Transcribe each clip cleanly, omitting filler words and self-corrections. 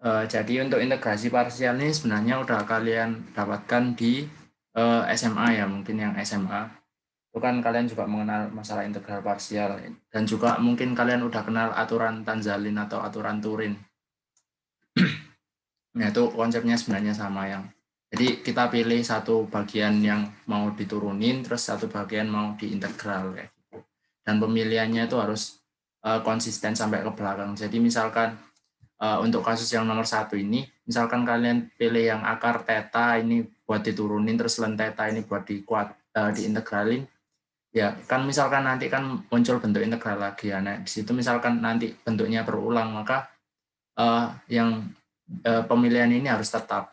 Jadi untuk integrasi parsial ini sebenarnya udah kalian dapatkan di SMA ya, mungkin yang SMA. Itu kan kalian juga mengenal masalah integral parsial dan juga mungkin kalian udah kenal aturan Tanzalin atau aturan Turing. Nah, itu konsepnya sebenarnya sama yang. Jadi kita pilih satu bagian yang mau diturunin, terus satu bagian mau diintegral kayak gitu. Dan pemilihannya itu harus konsisten sampai ke belakang. Jadi misalkan untuk kasus yang nomor satu ini, misalkan kalian pilih yang akar theta ini buat diturunin, terus len theta ini buat diintegralin, ya kan misalkan nanti kan muncul bentuk integral lagi ya. Nah, di situ misalkan nanti bentuknya berulang, maka yang pemilihan ini harus tetap,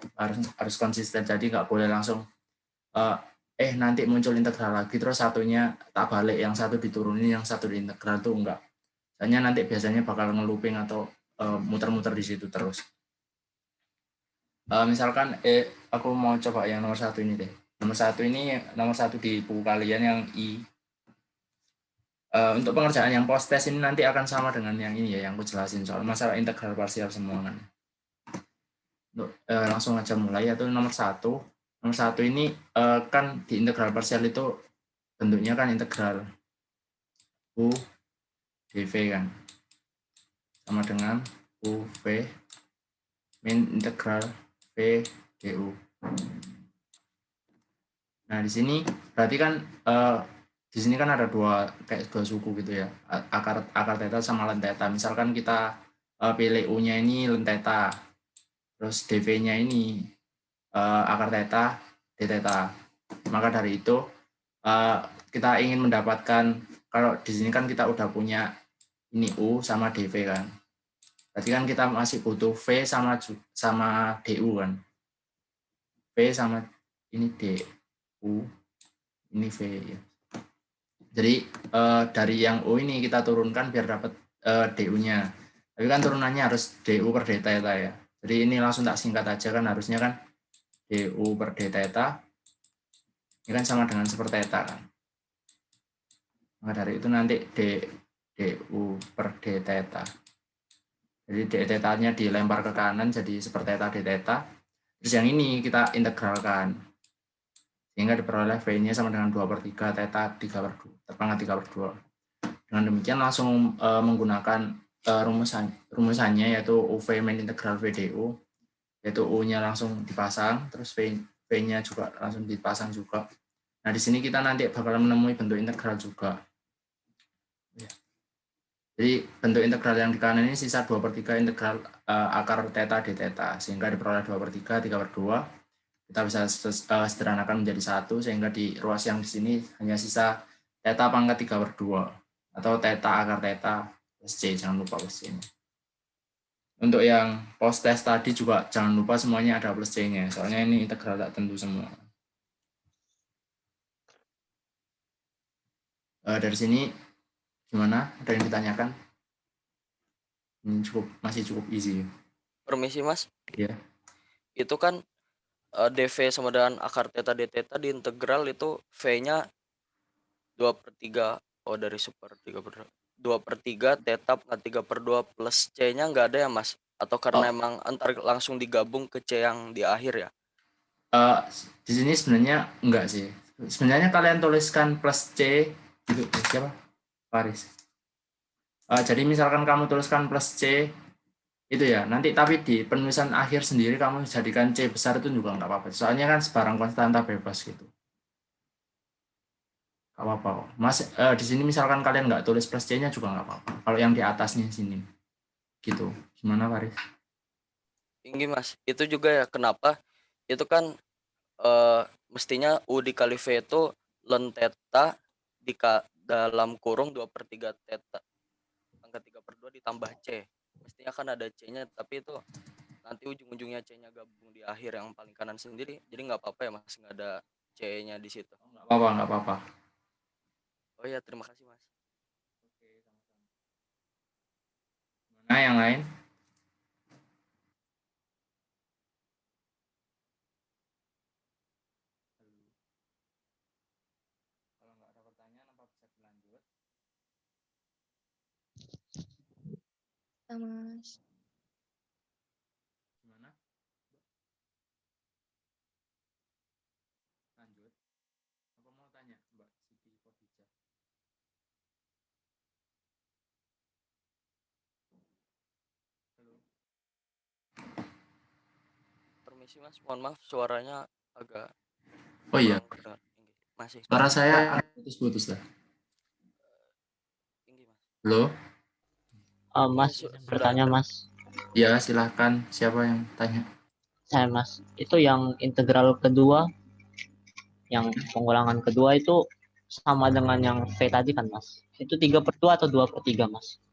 harus konsisten. Jadi nggak boleh langsung uh, nanti muncul integral lagi, terus satunya tak balik, yang satu diturunin, yang satu diintegral tuh enggak. Soalnya nanti biasanya bakal ngelooping atau muter-muter di situ terus. Misalkan aku mau coba yang nomor satu ini deh. Nomor satu di buku kalian yang I. Untuk pengerjaan yang post test ini nanti akan sama dengan yang ini ya, yang aku jelasin soal masalah integral parsial semua kan. Langsung aja mulai, yaitu nomor satu. Nomor satu ini kan di integral parsial itu bentuknya kan integral U dv kan, sama dengan UV min integral V du. Nah, di sini berarti kan di sini kan ada kayak dua suku gitu ya, akar theta sama len theta. Misalkan kita pilih U-nya ini len theta, terus dv-nya ini akar theta d theta. Maka dari itu kita ingin mendapatkan, kalau di sini kan kita udah punya ini U sama dv kan. Berarti kan kita masih butuh V sama du kan. V sama ini du, ini V ya. Jadi dari yang U ini kita turunkan biar dapat du-nya. Tapi kan turunannya harus du per d theta ya. Jadi ini langsung tak singkat aja kan, harusnya kan du per d theta ini kan sama dengan super theta kan. Maka dari itu nanti du per d theta. Jadi d theta-nya dilempar ke kanan jadi super theta d theta. Terus yang ini kita integralkan. Sehingga diperoleh V-nya sama dengan 2 per 3 theta 3 per 2, terpangkat 3 per 2. Dengan demikian langsung menggunakan rumusannya, yaitu UV min integral VDU, yaitu U-nya langsung dipasang, terus V-nya juga langsung dipasang juga. Nah, di sini kita nanti bakal menemui bentuk integral juga. Jadi bentuk integral yang di kanan ini sisa 2 per 3 integral akar theta d theta, sehingga diperoleh 2 per 3, 3 per 2. Kita bisa sederhanakan menjadi 1, sehingga di ruas yang di sini hanya sisa theta pangkat 3 per 2, atau theta akar theta plus C, jangan lupa plus C-nya. Untuk yang post test tadi juga jangan lupa semuanya ada plus C-nya, soalnya ini integral tak tentu semua. Dari sini gimana? Ada yang ditanyakan? Ini masih cukup easy. Permisi Mas, Ya. itu kan dv sama dengan akar theta d theta di integral itu V-nya 2 per 3, oh dari super 3 per 2 per 3 theta pangkat 3 per 2 plus C-nya nggak ada ya Mas? Atau karena Oh, emang antar langsung digabung ke C yang di akhir ya? uh, di sini sebenarnya enggak sih. Sebenarnya kalian tuliskan plus C gitu. Siapa? Paris. Jadi misalkan kamu tuliskan plus C itu ya, nanti tapi di penulisan akhir sendiri kamu jadikan C besar itu juga nggak apa-apa. Soalnya kan sebarang konstanta bebas gitu. Nggak apa-apa. Mas, di sini misalkan kalian nggak tulis plus C-nya juga nggak apa-apa. Kalau yang di atasnya sini, gitu. Gimana, Faris? Tinggi Mas, itu juga ya kenapa itu kan eh, mestinya U dikali V itu len theta dalam kurung 2 per 3 theta pangkat 3 per 2 ditambah C. Mestinya kan ada C-nya, tapi itu nanti ujung-ujungnya C-nya gabung di akhir yang paling kanan sendiri. Jadi nggak apa-apa ya Mas, nggak ada C-nya di situ. Nggak apa-apa, nggak apa-apa. Oh ya, terima kasih Mas. Nah, yang lain? Kalau nggak ada pertanyaan, apa bisa dilanjut? Mas. Permisi Mas, mohon maaf suaranya agak Oh iya, kurang kedengar. Masih suara saya agak putus-putus lah. tinggi Mas. Halo? Ini Mas, izin sudah bertanya Mas. Ya, silahkan. Siapa yang tanya? Saya Mas, itu yang integral kedua, yang pengulangan kedua itu sama dengan yang V tadi kan Mas? Itu 3/2 atau 2/3 Mas?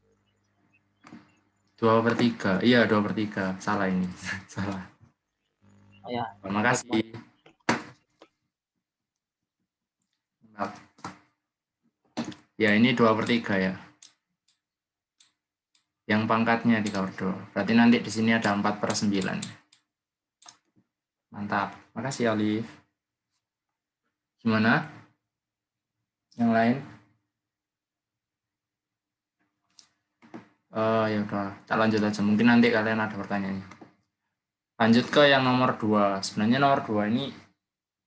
2/3. Iya, 2/3. Salah ini. Salah. Oh ya, Terima baik Mas. kasih. Maaf. Ya, ini 2/3 ya. Yang pangkatnya 3/2. Berarti nanti di sini ada 4/9. Mantap. Makasih, Alif. Gimana? Yang lain? Ya udah, tak lanjut aja. Mungkin nanti kalian ada pertanyaannya. Lanjut ke yang nomor 2. Sebenarnya nomor 2 ini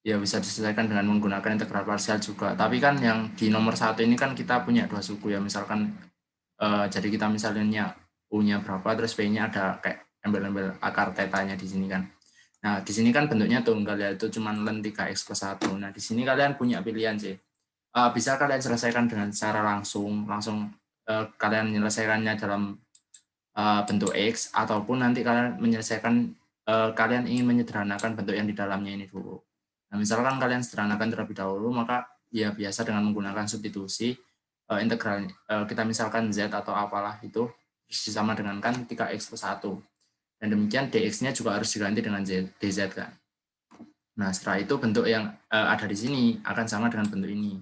ya bisa diselesaikan dengan menggunakan integral parsial juga. Tapi kan yang di nomor 1 ini kan kita punya 2 suku ya. Misalkan jadi kita misalnya U-nya berapa, terus V-nya ada kayak embel-embel akar tetanya di sini kan. Nah, di sini kan bentuknya tunggal ya, itu cuma ln 3x+1. Nah, di sini kalian punya pilihan sih. Bisa kalian selesaikan dengan cara langsung kalian menyelesaikannya dalam bentuk X, ataupun nanti kalian menyelesaikan kalian ingin menyederhanakan bentuk yang di dalamnya ini dulu. Nah, misalkan kalian sederhanakan terlebih dahulu, maka ya biasa dengan menggunakan substitusi integral kita misalkan Z atau apalah itu sama dengan kan 3x+1. Dan demikian dx-nya juga harus diganti dengan dz kan. Nah, setelah itu bentuk yang ada di sini akan sama dengan bentuk ini.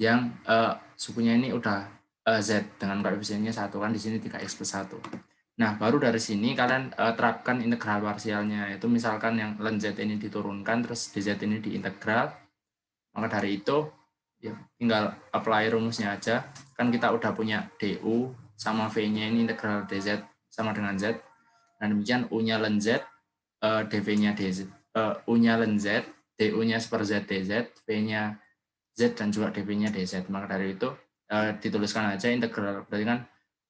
Yang sukunya ini udah Z dengan koefisiennya 1 kan, di sini 3x+1. Nah, baru dari sini kalian terapkan integral parsialnya. Itu misalkan yang ln Z ini diturunkan, terus dz ini diintegral. Maka dari itu, ya tinggal apply rumusnya aja. Kan kita udah punya du sama V-nya ini integral dz sama dengan Z. Dan demikian U-nya ln Z, dv-nya dz, U-nya ln Z, du-nya seper Z dz, V-nya Z dan juga dv-nya dz. Maka dari itu dituliskan aja integral, berarti kan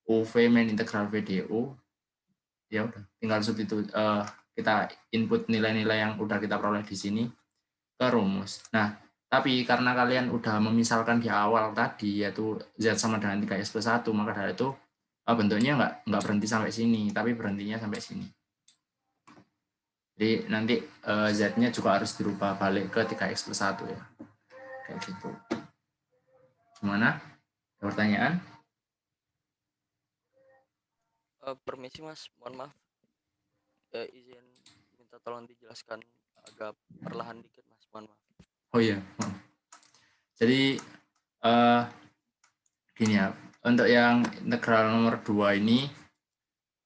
UV min integral V du. Ya udah, tinggal substitut kita input nilai-nilai yang udah kita peroleh di sini ke rumus. Nah, tapi karena kalian udah memisalkan di awal tadi yaitu Z sama dengan 3x+1, maka dari itu bentuknya nggak berhenti sampai sini, tapi berhentinya sampai sini. Jadi nanti Z-nya juga harus dirubah balik ke 3x+1 ya. Kayak gitu. Gimana? Ada pertanyaan? Permisi Mas, mohon maaf. Izin minta tolong dijelaskan agak perlahan dikit Mas, mohon maaf. Oh iya. Jadi gini ya, untuk yang integral nomor 2 ini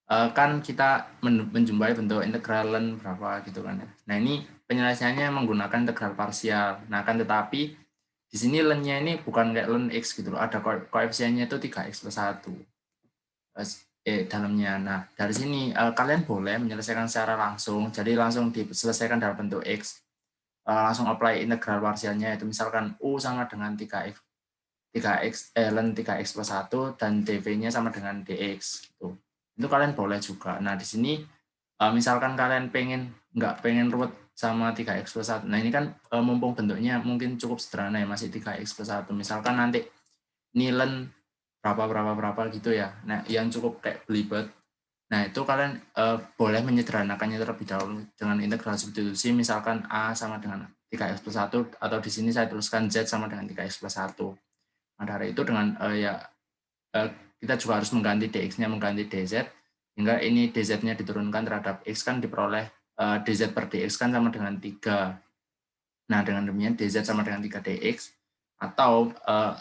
kan kita menjumpai bentuk integral ln berapa gitu kan ya. Nah, ini penyelesaiannya menggunakan integral parsial. Nah, kan tetapi di sini ln-nya ini bukan kayak ln x gitu loh, ada koefisiennya itu 3x+1 dalamnya. Nah, dari sini kalian boleh menyelesaikan secara langsung, jadi langsung diselesaikan dalam bentuk x, langsung apply integral parsialnya, itu misalkan u sama dengan 3x ln 3x+1 dan dv-nya sama dengan dx gitu. Itu kalian boleh juga. Nah, di sini misalkan kalian nggak pengen ruwet sama 3x+1. Nah, ini kan mumpung bentuknya mungkin cukup sederhana ya, masih 3x+1. Misalkan nanti nilen berapa gitu ya. Nah, yang cukup kayak belibet. Nah, itu kalian boleh menyederhanakannya terlebih dahulu dengan integral substitusi, misalkan A sama dengan 3x+1, atau di sini saya tuliskan Z sama dengan 3x+1. Nah, dari itu dengan kita juga harus mengganti dx-nya mengganti dz, hingga ini dz-nya diturunkan terhadap x kan diperoleh dz per dx kan sama dengan 3. Nah, dengan demikian dz sama dengan 3 dx, atau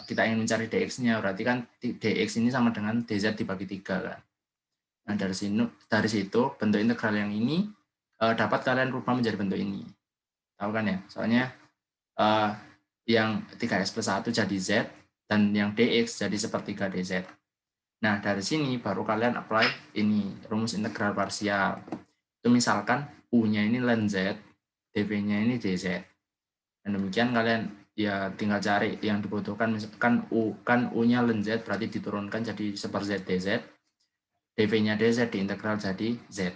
kita ingin mencari dx-nya, berarti kan dx ini sama dengan dz dibagi 3 kan. Nah, dari situ bentuk integral yang ini dapat kalian rubah menjadi bentuk ini. Tahu kan ya? Soalnya yang 3x+1 jadi z, dan yang dx jadi sepertiga dz. Nah, dari sini baru kalian apply ini rumus integral parsial. Itu misalkan U-nya ini ln Z, dv-nya ini dz. Dan demikian kalian ya tinggal cari yang dibutuhkan. Misalkan U-nya ln Z, berarti diturunkan jadi seper Z dz. dv-nya dz diintegral jadi Z.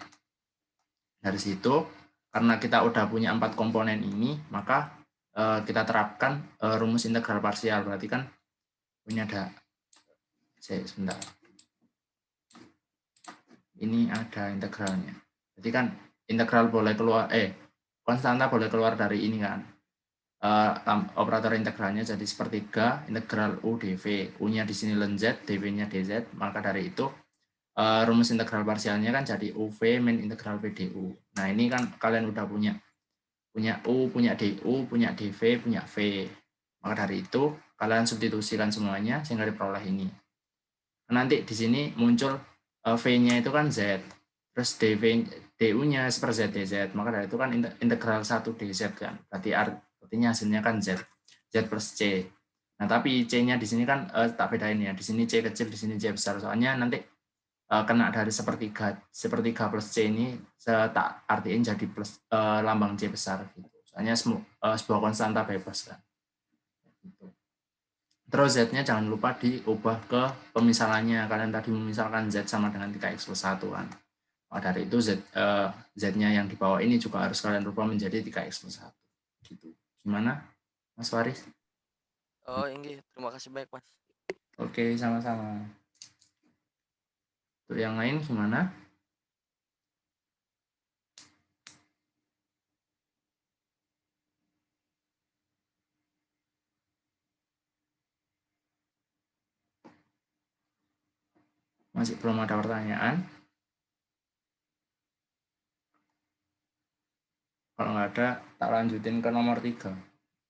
Dari situ, karena kita udah punya 4 komponen ini, maka kita terapkan rumus integral parsial. Berarti kan ini ada, sebentar. Ini ada integralnya. Jadi kan integral boleh keluar, konstanta boleh keluar dari ini kan. Operator integralnya jadi sepertiga integral U dV. U-nya di sini ln Z, dV-nya dz. Maka dari itu rumus integral parsialnya kan jadi UV min integral V du. Nah, ini kan kalian udah punya U, punya du, punya dV, punya V. Maka dari itu kalian substitusikan semuanya sehingga diperoleh ini. Nanti di sini muncul V-nya itu kan Z, terus du-nya seper Z dz, maka dari itu kan integral 1 dz kan, berarti artinya hasilnya kan Z plus C. Nah, tapi C-nya di sini kan tak bedain ya, di sini C kecil, di sini C besar, soalnya nanti kena dari sepertiga plus C ini tak artiin jadi plus lambang C besar gitu, soalnya sebuah konstanta bebas kan. Gitu. Terus Z-nya jangan lupa diubah ke pemisalannya. Kalian tadi memisalkan Z sama dengan 3x plus 1 kan. Maka dari itu Z-nya yang di bawah ini juga harus kalian rubah menjadi 3x plus 1. Gitu. Gimana, Mas Faris? Oh, ini terima kasih banyak, Mas. Oke, sama-sama. Untuk yang lain gimana? Masih belum ada pertanyaan? Kalau nggak ada, tak lanjutin ke nomor 3.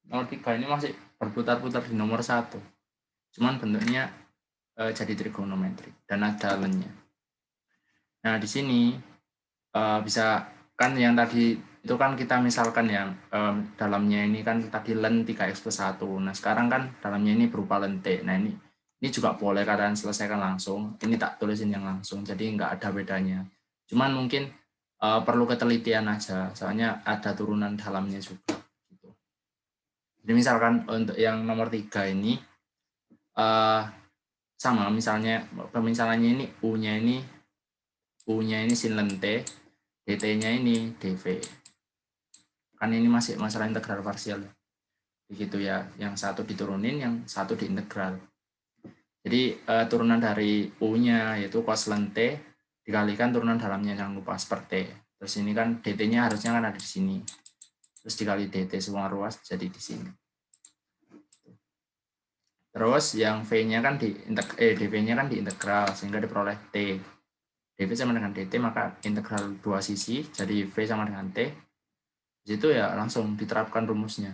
Nomor 3 ini masih berputar-putar di nomor 1. Cuman bentuknya jadi trigonometri dan ada ln-nya. Nah, di sini bisa kan yang tadi itu kan kita misalkan yang dalamnya ini kan tadi ln 3x plus 1. Nah, sekarang kan dalamnya ini berupa ln T. Nah, ini juga boleh kalian selesaikan langsung. Ini tak tulisin yang langsung, jadi nggak ada bedanya. Cuman mungkin perlu ketelitian aja, soalnya ada turunan dalamnya juga. Gitu. Jadi misalkan untuk yang nomor 3 ini sama, misalnya pemisalannya ini U-nya ini sin ln T, dt-nya ini dv. Kan ini masih masalah integral parsial. Begitu ya, yang satu diturunin, yang satu diintegral. Jadi turunan dari U-nya yaitu cos ln T dikalikan turunan dalamnya, jangan lupa seperti. Terus ini kan dt-nya harusnya kan ada di sini. Terus dikali dt semua ruas jadi di sini. Terus yang V-nya kan dv-nya kan diintegral sehingga diperoleh T. dv sama dengan dt, maka integral dua sisi jadi V sama dengan T. Di situ ya langsung diterapkan rumusnya.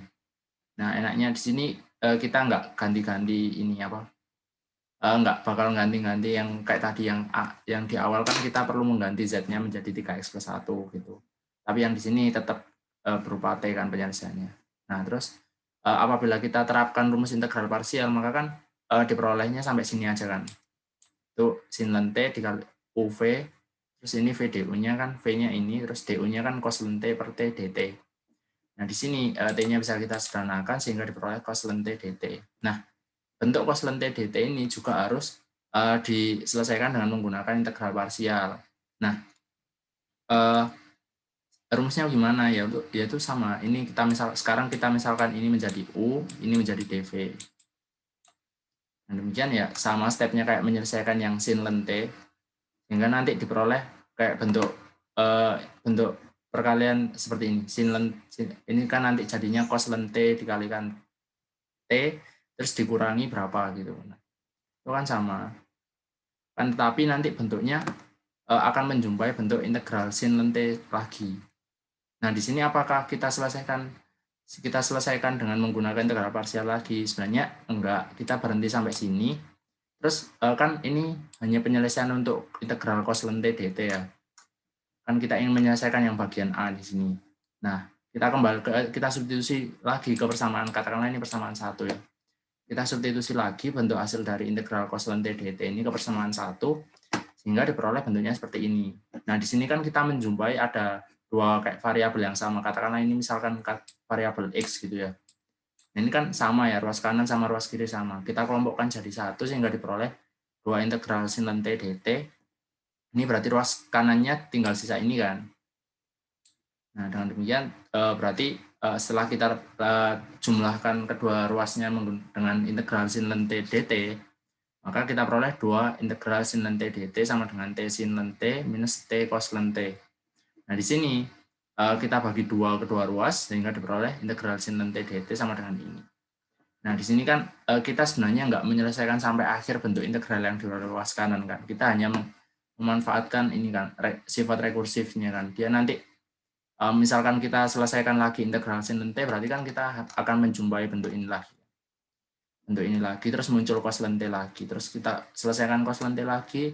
Nah, enaknya di sini kita nggak ganti-ganti ini apa, nggak bakal ganti-ganti yang kayak tadi yang di awal kan kita perlu mengganti Z-nya menjadi 3x plus 1 gitu. Tapi yang di sini tetap berupa T kan penyelesaiannya. Nah, terus apabila kita terapkan rumus integral parsial, maka kan diperolehnya sampai sini aja kan. Itu sin ln T dikali UV, terus ini VDU-nya kan, V-nya ini, terus DU-nya kan cos ln T per T dt. Nah, di sini T-nya bisa kita sederhanakan sehingga diperoleh cos ln T dt. Nah, bentuk cos ln T dt ini juga harus diselesaikan dengan menggunakan integral parsial. Nah, rumusnya gimana ya? Yaitu sama. Ini sekarang kita misalkan ini menjadi U, ini menjadi dv. Nah, demikian ya, sama stepnya kayak menyelesaikan yang sin ln T, sehingga nanti diperoleh kayak bentuk perkalian seperti ini. Ini kan nanti jadinya cos ln T dikalikan T, terus dikurangi berapa gitu. Nah, itu kan sama. Kan tetapi nanti bentuknya akan menjumpai bentuk integral sin ln T lagi. Nah, di sini apakah kita selesaikan dengan menggunakan integral parsial lagi? Sebenarnya enggak, kita berhenti sampai sini. Terus kan ini hanya penyelesaian untuk integral cos ln T dt ya. Kan kita ingin menyelesaikan yang bagian A di sini. Nah, kita substitusi lagi ke persamaan, katakanlah ini persamaan 1 ya. Kita substitusi lagi bentuk hasil dari integral cos ln T dt ini ke persamaan 1 sehingga diperoleh bentuknya seperti ini. Nah, di sini kan kita menjumpai ada dua kayak variabel yang sama. Katakanlah ini misalkan variabel X gitu ya. Nah, ini kan sama ya, ruas kanan sama ruas kiri sama. Kita kelompokkan jadi satu sehingga diperoleh dua integral sin ln T dt. Ini berarti ruas kanannya tinggal sisa ini kan. Nah, dengan demikian berarti setelah kita jumlahkan kedua ruasnya dengan integral sin ln T dt, maka kita peroleh 2 integral sin ln T dt sama dengan T sin ln T minus T cos ln T. Nah, di sini kita bagi 2 kedua ruas sehingga diperoleh integral sin ln T dt sama dengan ini. Nah, di sini kan kita sebenarnya nggak menyelesaikan sampai akhir bentuk integral yang di ruas kanan kan. Kita hanya memanfaatkan ini kan, sifat rekursifnya kan. Dia nanti misalkan kita selesaikan lagi integral sin ln T, berarti kan kita akan menjumpai bentuk ini lagi. Bentuk ini lagi, terus muncul cos ln T lagi. Terus kita selesaikan cos ln T lagi,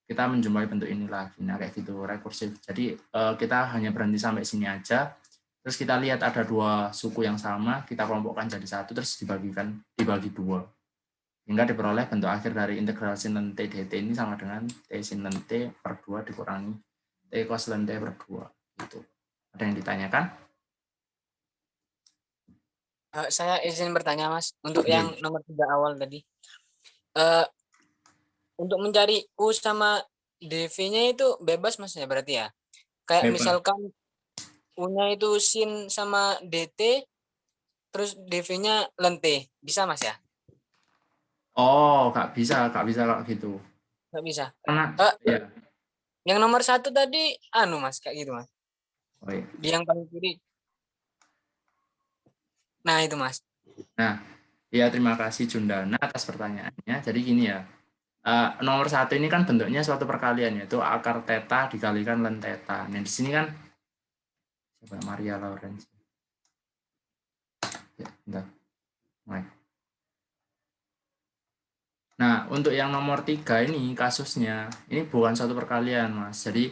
kita menjumpai bentuk ini lagi. Nah, kayak gitu, rekursif. Jadi kita hanya berhenti sampai sini aja. Terus kita lihat ada 2 suku yang sama, kita kelompokkan jadi 1, terus dibagi 2. Hingga diperoleh bentuk akhir dari integral sin ln T dt ini sama dengan T sin ln T per 2 dikurangi T cos ln T per 2. Gitu. Ada yang ditanyakan? Saya izin bertanya, Mas, untuk Oke. yang nomor 3 awal tadi. Untuk mencari U sama dv-nya itu bebas, Mas, ya berarti ya? Kayak Bebas. misalkan U-nya itu sin sama dt, terus dv-nya ln T. Bisa, Mas, ya? Oh, nggak bisa kalau gitu. Nggak bisa. Karena ya. Yang nomor 1 tadi, Mas, kayak gitu, Mas. Oh, iya. Di yang paling kiri. Nah, itu, Mas. Nah, ya terima kasih Jundana atas pertanyaannya. Jadi gini ya, nomor 1 ini kan bentuknya suatu perkalian, yaitu akar theta dikalikan ln theta. Nah, di sini kan coba Maria Lawrence. Ya, bentar. Mulai. Nah, untuk yang nomor 3 ini kasusnya, ini bukan suatu perkalian, Mas. Jadi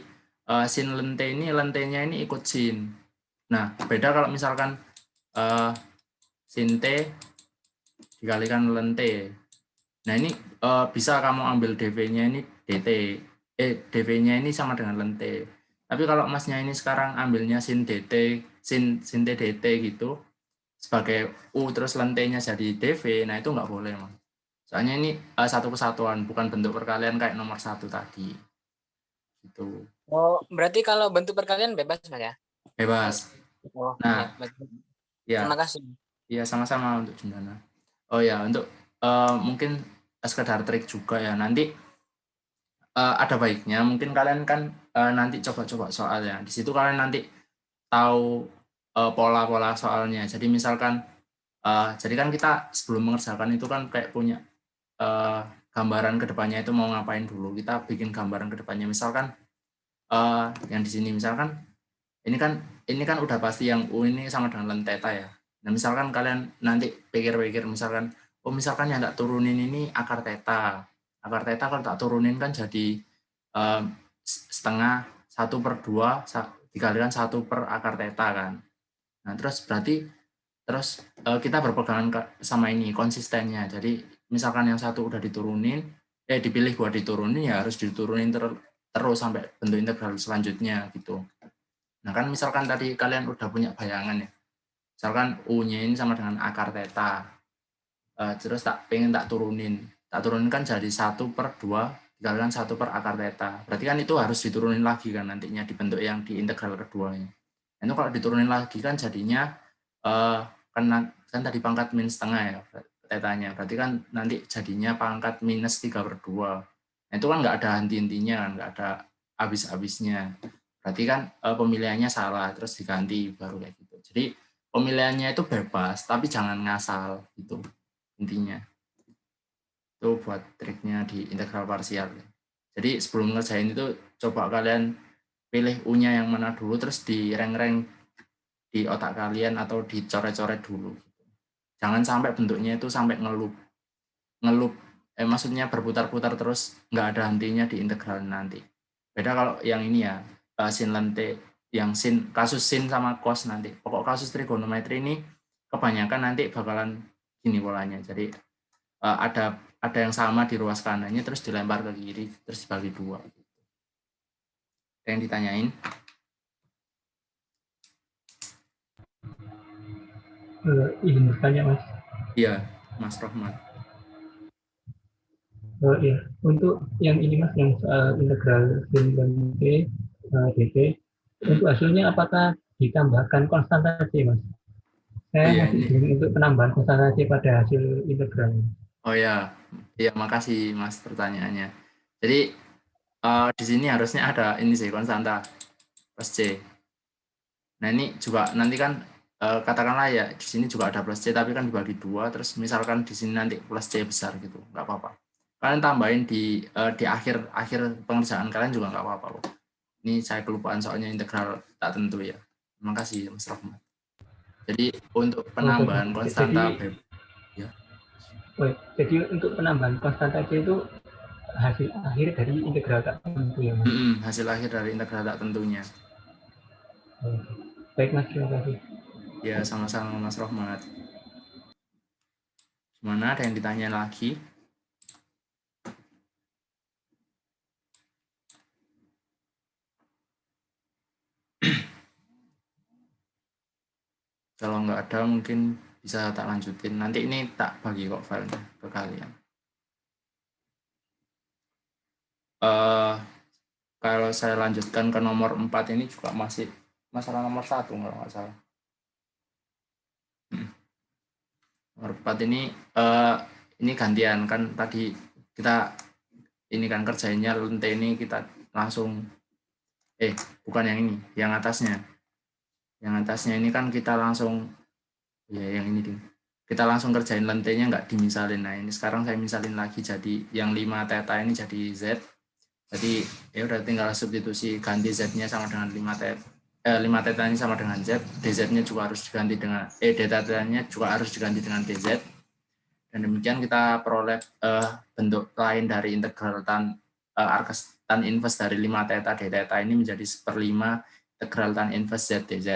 sin ln T ini, ln T-nya ini ikut sin. Nah, beda kalau misalkan sin T dikalikan ln T. Nah, ini bisa kamu ambil dv-nya ini dt. dv-nya ini sama dengan ln T. Tapi kalau Masnya ini sekarang ambilnya sin dt, sin T dt gitu, sebagai U terus ln T-nya jadi dv, nah itu nggak boleh, Mas. Soalnya ini satu kesatuan, bukan bentuk perkalian kayak nomor 1 tadi. Gitu. Oh, berarti kalau bentuk perkalian bebas, Mas, ya? Bebas. Oh, Nah, ya. Terima kasih. Iya, sama-sama untuk Jundana. Oh ya, untuk mungkin sekedar trik juga ya. Nanti ada baiknya mungkin kalian kan nanti coba-coba soalnya. Di situ kalian nanti tahu pola-pola soalnya. Jadi misalkan jadi kan kita sebelum mengerjakan itu kan kayak punya gambaran kedepannya itu mau ngapain dulu. Kita bikin gambaran kedepannya. Misalkan yang di sini misalkan ini kan udah pasti yang U ini sama dengan ln theta ya. Nah, misalkan kalian nanti pikir-pikir misalkan misalkan yang tak turunin ini akar theta. Akar theta kalau tak turunin kan jadi setengah 1/2 dikalikan 1 per akar theta kan. Nah, terus berarti kita berpegangan sama ini konsistennya. Jadi misalkan yang satu udah diturunin, dipilih buat diturunin ya harus diturunin terus sampai bentuk integral selanjutnya gitu. Nah, kan misalkan tadi kalian udah punya bayangan ya. Misalkan U-nya ini sama dengan akar theta. Terus pengen tak turunin. Tak turunin kan jadi 1/2 dikalikan 1 per akar theta. Berarti kan itu harus diturunin lagi kan nantinya di bentuk yang di integral keduanya. Itu kalau diturunin lagi kan jadinya kan tadi pangkat min setengah ya tetanya. Berarti kan nanti jadinya pangkat minus 3/2. Nah, itu kan nggak ada henti-hentinya kan, nggak ada habis-habisnya. Berarti kan pemilihannya salah, terus diganti baru kayak gitu. Jadi pemilihannya itu bebas, tapi jangan ngasal gitu intinya. Itu buat triknya di integral parsial. Jadi sebelum ngerjain itu coba kalian pilih U-nya yang mana dulu, terus di rank-rank di otak kalian atau dicoret-coret dulu. Jangan sampai bentuknya itu sampai ngelup, maksudnya berputar-putar terus nggak ada hentinya di integral nanti. Beda kalau yang ini ya, sin ln T, yang kasus sin sama cos nanti. Pokok kasus trigonometri ini kebanyakan nanti bakalan gini polanya. Jadi ada yang sama di ruas kanannya terus dilempar ke kiri terus dibagi 2. Ada yang ditanyain? Izin bertanya, Mas. Iya, Mas Rohman. Iya, untuk yang ini, Mas, yang integral sin dan T dt, untuk hasilnya apakah ditambahkan konstantasi, Mas. Oh Saya iya masih ini. bingung untuk penambahan konstantasi pada hasil integral. Oh ya, iya makasih Mas pertanyaannya. Jadi di sini harusnya ada ini sih konstanta plus C. Nah ini juga nanti kan katakanlah ya di sini juga ada plus C tapi kan dibagi dua terus misalkan di sini nanti plus C besar gitu nggak apa-apa. Kalian tambahin di akhir akhir pengerjaan kalian juga nggak apa-apa loh. Ini saya kelupaan soalnya integral tak tentu ya. Terima kasih Mas Rahmat. Jadi untuk Oh, baik, penambahan Mas. konstanta ya. Jadi untuk penambahan konstantasi itu hasil akhir dari integral tak tentu ya, Mas. Hasil akhir dari integral tak tentunya. Oh, baik, Mas, terima kasih. Ya sama-sama Mas Rahmat. Gimana ada yang ditanya lagi? Kalau nggak ada mungkin bisa tak lanjutin. Nanti ini tak bagi kok filenya ke kalian. Kalau saya lanjutkan ke nomor 4 ini juga masih masalah nomor 1 kalau nggak salah. Nomor 4 ini gantian kan tadi kita ini kan kerjainnya lente ini kita langsung bukan yang ini, yang atasnya. Yang atasnya ini kan kita langsung ya yang ini ding. Kita langsung kerjain lentenya nggak dimisalin. Nah ini sekarang saya misalin lagi jadi yang 5 theta ini jadi Z. Jadi ya udah tinggal substitusi ganti Z-nya sama dengan 5 theta. 5 theta ini sama dengan Z, dz-nya juga harus diganti dengan d-theta-nya juga harus diganti dengan dz. Dan demikian kita peroleh bentuk lain dari integral arcus tan inverse dari 5 theta d theta ini menjadi 1/5 integral tan inverse Z dz.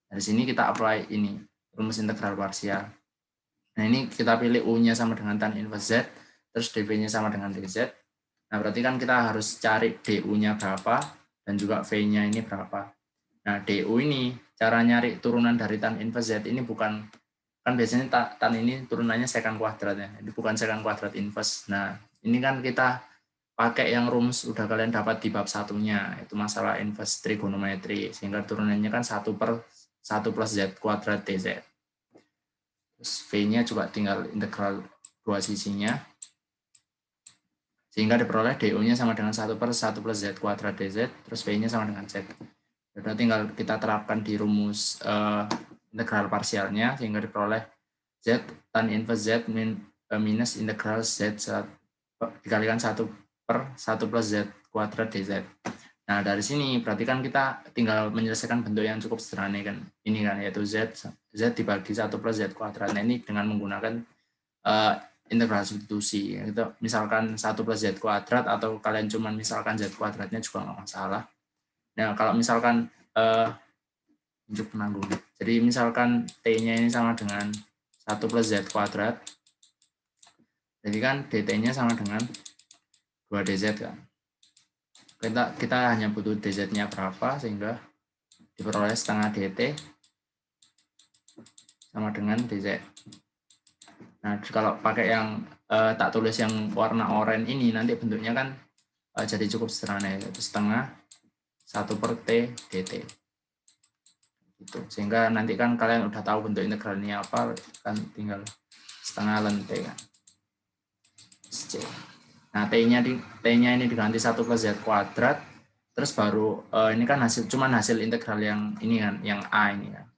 Dari sini kita apply ini rumus integral parsial. Nah ini kita pilih U-nya sama dengan tan inverse Z, terus dv-nya sama dengan dz. Nah berarti kan kita harus cari du-nya berapa dan juga v-nya ini berapa. Nah du ini cara nyari turunan dari tan inverse Z ini bukan, kan biasanya tan ini turunannya secant kuadrat ya, ini bukan secant kuadrat inverse. Nah ini kan kita pakai yang rumus udah kalian dapat di bab satunya, itu masalah inverse trigonometri, sehingga turunannya kan 1/1 plus Z kuadrat dz. Terus V-nya juga tinggal integral dua sisinya, sehingga diperoleh DU-nya sama dengan 1/1 plus Z kuadrat dz, terus V-nya sama dengan Z. Jadi tinggal kita terapkan di rumus integral parsialnya, sehingga diperoleh Z tan inverse Z minus integral Z dikalikan 1/1 plus Z kuadrat dz. Nah dari sini berarti kan kita tinggal menyelesaikan bentuk yang cukup sederhana kan, ini kan yaitu Z dibagi 1 plus Z kuadrat. Nah ini dengan menggunakan integral substitusi, itu misalkan 1 plus Z kuadrat atau kalian cuman misalkan Z kuadratnya juga nggak masalah. Nah kalau misalkan unjuk penanggung, jadi misalkan T-nya ini sama dengan 1 plus Z kuadrat, jadi kan dt-nya sama dengan 2 dz kan. Kita hanya butuh dz-nya berapa sehingga diperoleh setengah dt sama dengan dz. Nah kalau pakai yang tak tulis yang warna oranye ini nanti bentuknya kan jadi cukup sederhana, yaitu setengah 1/t dt gitu. Sehingga nanti kan kalian udah tahu bentuk integralnya apa, kan tinggal setengah lente kan. C. Nah, T-nya ini diganti 1 plus Z kuadrat, terus baru ini kan cuman hasil integral yang ini kan, yang A ini kan.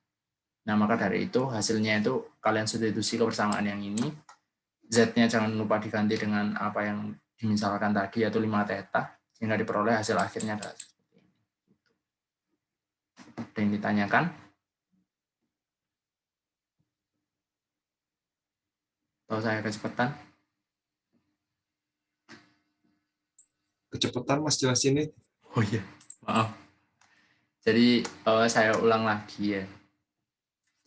Nah, maka dari itu hasilnya itu kalian substitusi kebersamaan yang ini, Z-nya jangan lupa diganti dengan apa yang dimisalkan tadi, yaitu 5 theta, sehingga diperoleh hasil akhirnya adalah seperti ini. Ada yang ditanyakan? Atau saya kecepatan? Kecepatan Mas jelasinnya. Oh iya, maaf. Jadi saya ulang lagi ya.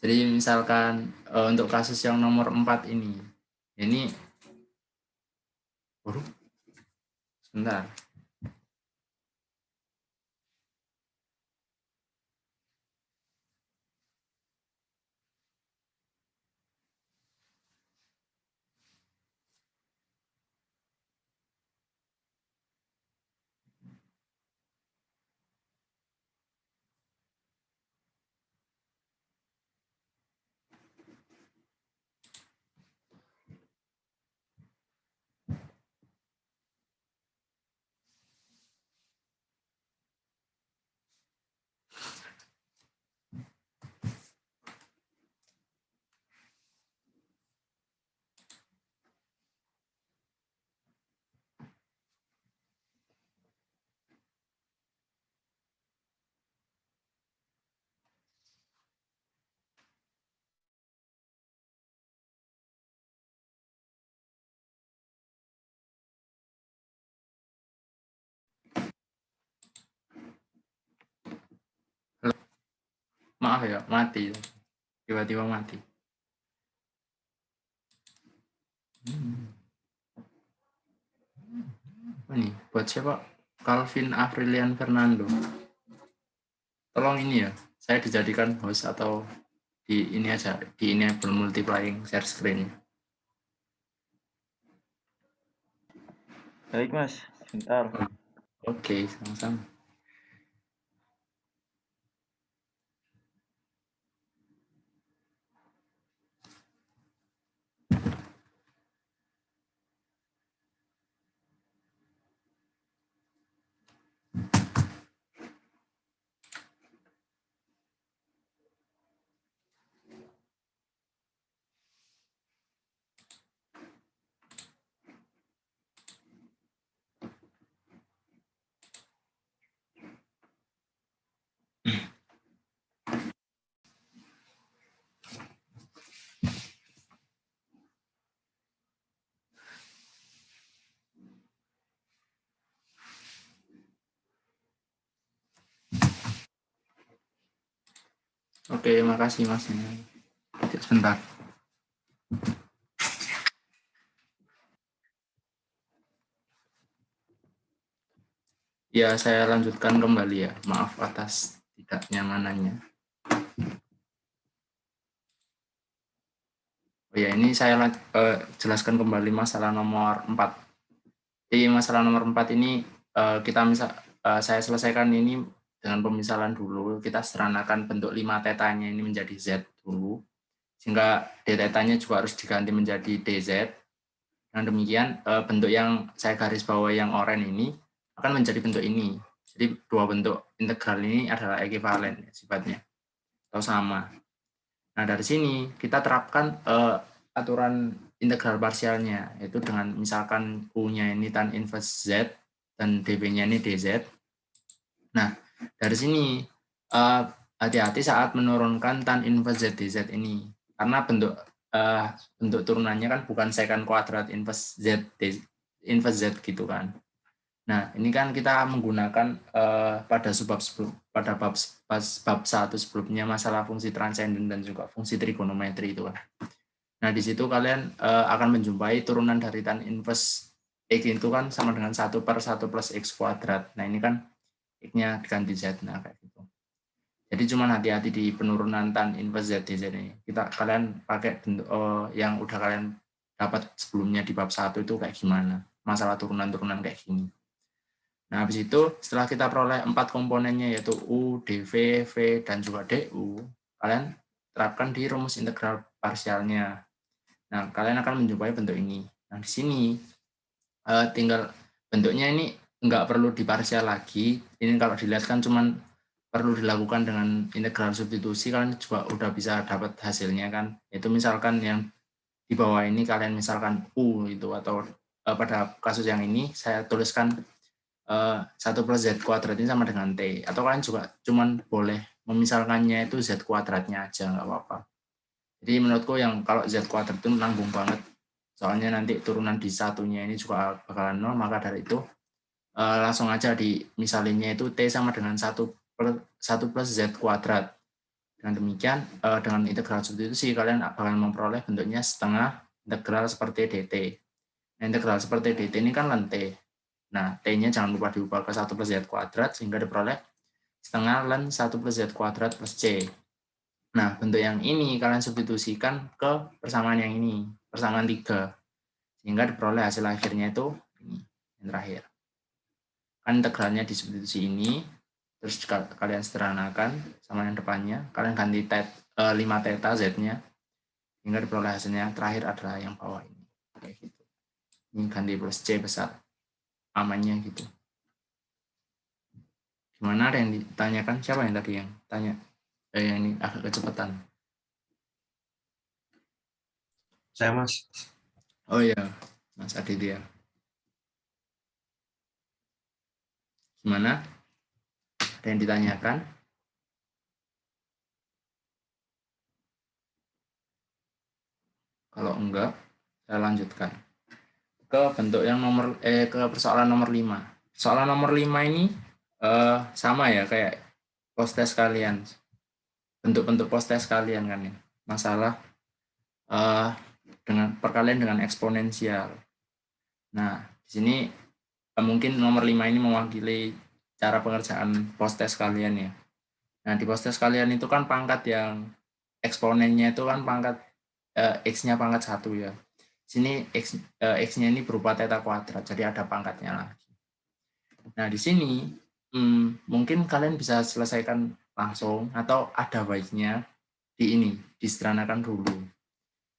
Jadi misalkan untuk kasus yang nomor 4 ini sebentar. maaf ya, mati. Tiba-tiba mati. Ini buat siapa? Calvin Aprilian Fernando. Tolong ini ya, saya dijadikan host atau di ini aja, di enable multiplying share screen. Baik Mas, sebentar. Oke, sama-sama. Oke, makasih Mas. Sebentar. Ya, saya lanjutkan kembali ya. Maaf atas tidak nyamanannya. Oh ya, ini saya jelaskan kembali masalah nomor 4. Di masalah nomor 4 ini saya selesaikan ini dengan pemisalan dulu. Kita sederhanakan bentuk 5 tetanya ini menjadi Z dulu. Sehingga D tetanya juga harus diganti menjadi DZ. Dengan demikian, bentuk yang saya garis bawah yang oranye ini akan menjadi bentuk ini. Jadi dua bentuk integral ini adalah ekivalen sifatnya atau sama. Nah, dari sini kita terapkan aturan integral parsialnya, yaitu dengan misalkan U-nya ini tan inverse Z dan dV-nya ini dZ. Nah, dari sini hati-hati saat menurunkan tan inverse Z dZ ini, karena bentuk turunannya kan bukan secant kuadrat inverse Z gitu kan. Nah, ini kan kita menggunakan pada bab 1 sebelumnya masalah fungsi transenden dan juga fungsi trigonometri itu kan. Nah, di situ kalian akan menjumpai turunan dari tan inverse X itu kan sama dengan 1 per 1 plus X kuadrat. Nah, ini kan X-nya diganti Z. Nah, kayak gitu. Jadi cuman hati-hati di penurunan tan inverse Z di sini. Kalian pakai bentuk yang udah kalian dapat sebelumnya di bab 1 itu kayak gimana. Masalah turunan-turunan kayak gini. Nah, habis itu setelah kita peroleh 4 komponennya yaitu U, dV, V, dan juga DU, kalian terapkan di rumus integral parsialnya. Nah, kalian akan menjumpai bentuk ini. Nah, di sini tinggal bentuknya ini nggak perlu diparsial lagi. Ini kalau dilihat kan cuman perlu dilakukan dengan integral substitusi, kalian juga udah bisa dapat hasilnya kan. Itu misalkan yang di bawah ini kalian misalkan U itu, atau pada kasus yang ini saya tuliskan 1 plus Z kuadrat ini sama dengan T, atau kalian juga cuman boleh memisalkannya itu Z kuadratnya aja, nggak apa-apa. Jadi menurutku yang kalau Z kuadrat itu nanggung banget, soalnya nanti turunan di satunya ini juga bakalan 0, maka dari itu langsung aja di misalinnya itu T sama dengan 1 plus Z kuadrat. Dengan demikian, dengan integral substitusi, kalian akan memperoleh bentuknya setengah integral seperti dt. Nah, integral seperti dt ini kan ln T. Nah, T-nya jangan lupa diubah ke 1 plus Z kuadrat, sehingga diperoleh setengah ln 1 plus Z kuadrat plus C. Nah, bentuk yang ini kalian substitusikan ke persamaan yang ini, persamaan 3. Sehingga diperoleh hasil akhirnya itu ini, yang terakhir. Kan integralnya disubstitusi ini, terus kalian sederhanakan sama yang depannya, kalian ganti 5 theta Z-nya, sehingga diperoleh hasilnya terakhir adalah yang bawah ini. Kayak gitu. Ini ganti plus C besar. Amannya gitu. Gimana, ada yang ditanyakan? Siapa yang tadi yang tanya? Yang ini agak kecepatan. Saya Mas. Oh iya, Mas Aditya. Gimana? Ada yang ditanyakan? Kalau enggak, saya lanjutkan ke bentuk yang ke persoalan nomor 5. Persoalan nomor 5 ini sama ya kayak post test kalian. bentuk-bentuk post-test kalian kan ya. Masalah dengan perkalian dengan eksponensial. Nah, di sini mungkin nomor 5 ini mewakili cara pengerjaan post-test kalian ya. Nah, di post-test kalian itu kan pangkat yang eksponennya itu kan pangkat X-nya pangkat 1 ya. Sini X-nya ini berupa theta kuadrat, jadi ada pangkatnya lagi. Nah, di sini mungkin kalian bisa selesaikan langsung atau ada baiknya disederhanakan dulu.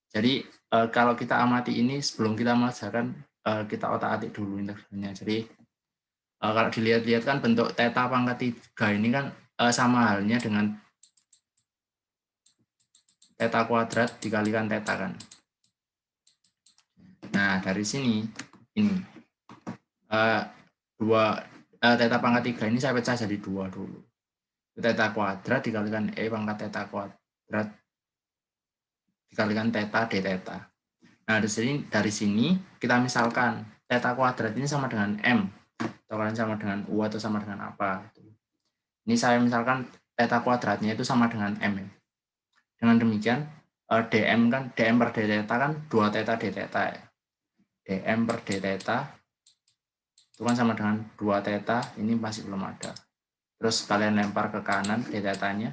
Jadi kalau kita amati ini sebelum kita mengerjakan kita otak-atik dulu integralnya. Jadi kalau dilihat-lihat kan bentuk theta pangkat 3 ini kan sama halnya dengan theta kuadrat dikalikan theta kan. Nah, dari sini ini theta pangkat 3 ini saya pecah jadi 2 dulu. Theta kuadrat dikalikan pangkat theta kuadrat dikalikan theta d theta. Nah, dari sini kita misalkan theta kuadrat ini sama dengan M, atau kalian sama dengan U atau sama dengan apa. Ini saya misalkan theta kuadratnya itu sama dengan M ya. Dengan demikian dm per d theta kan 2 theta d theta ya. dm per d theta itu kan sama dengan 2 theta, ini masih belum ada. Terus kalian lempar ke kanan d theta-nya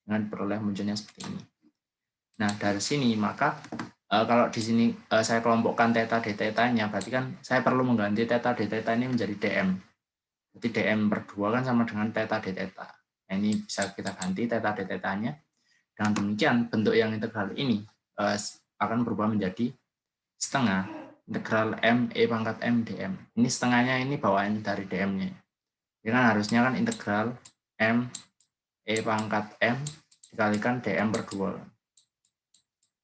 dengan peroleh munculnya seperti ini. Nah, dari sini maka kalau di sini saya kelompokkan theta d theta-nya, berarti kan saya perlu mengganti theta d theta ini menjadi dm. Jadi dm per 2 kan sama dengan theta d theta. Nah, ini bisa kita ganti theta d theta-nya. Dengan demikian bentuk yang integral ini akan berubah menjadi setengah integral m e pangkat m dm. Ini setengahnya ini bawaan dari dm-nya. Ini kan harusnya kan integral m e pangkat m dikalikan dm per 2.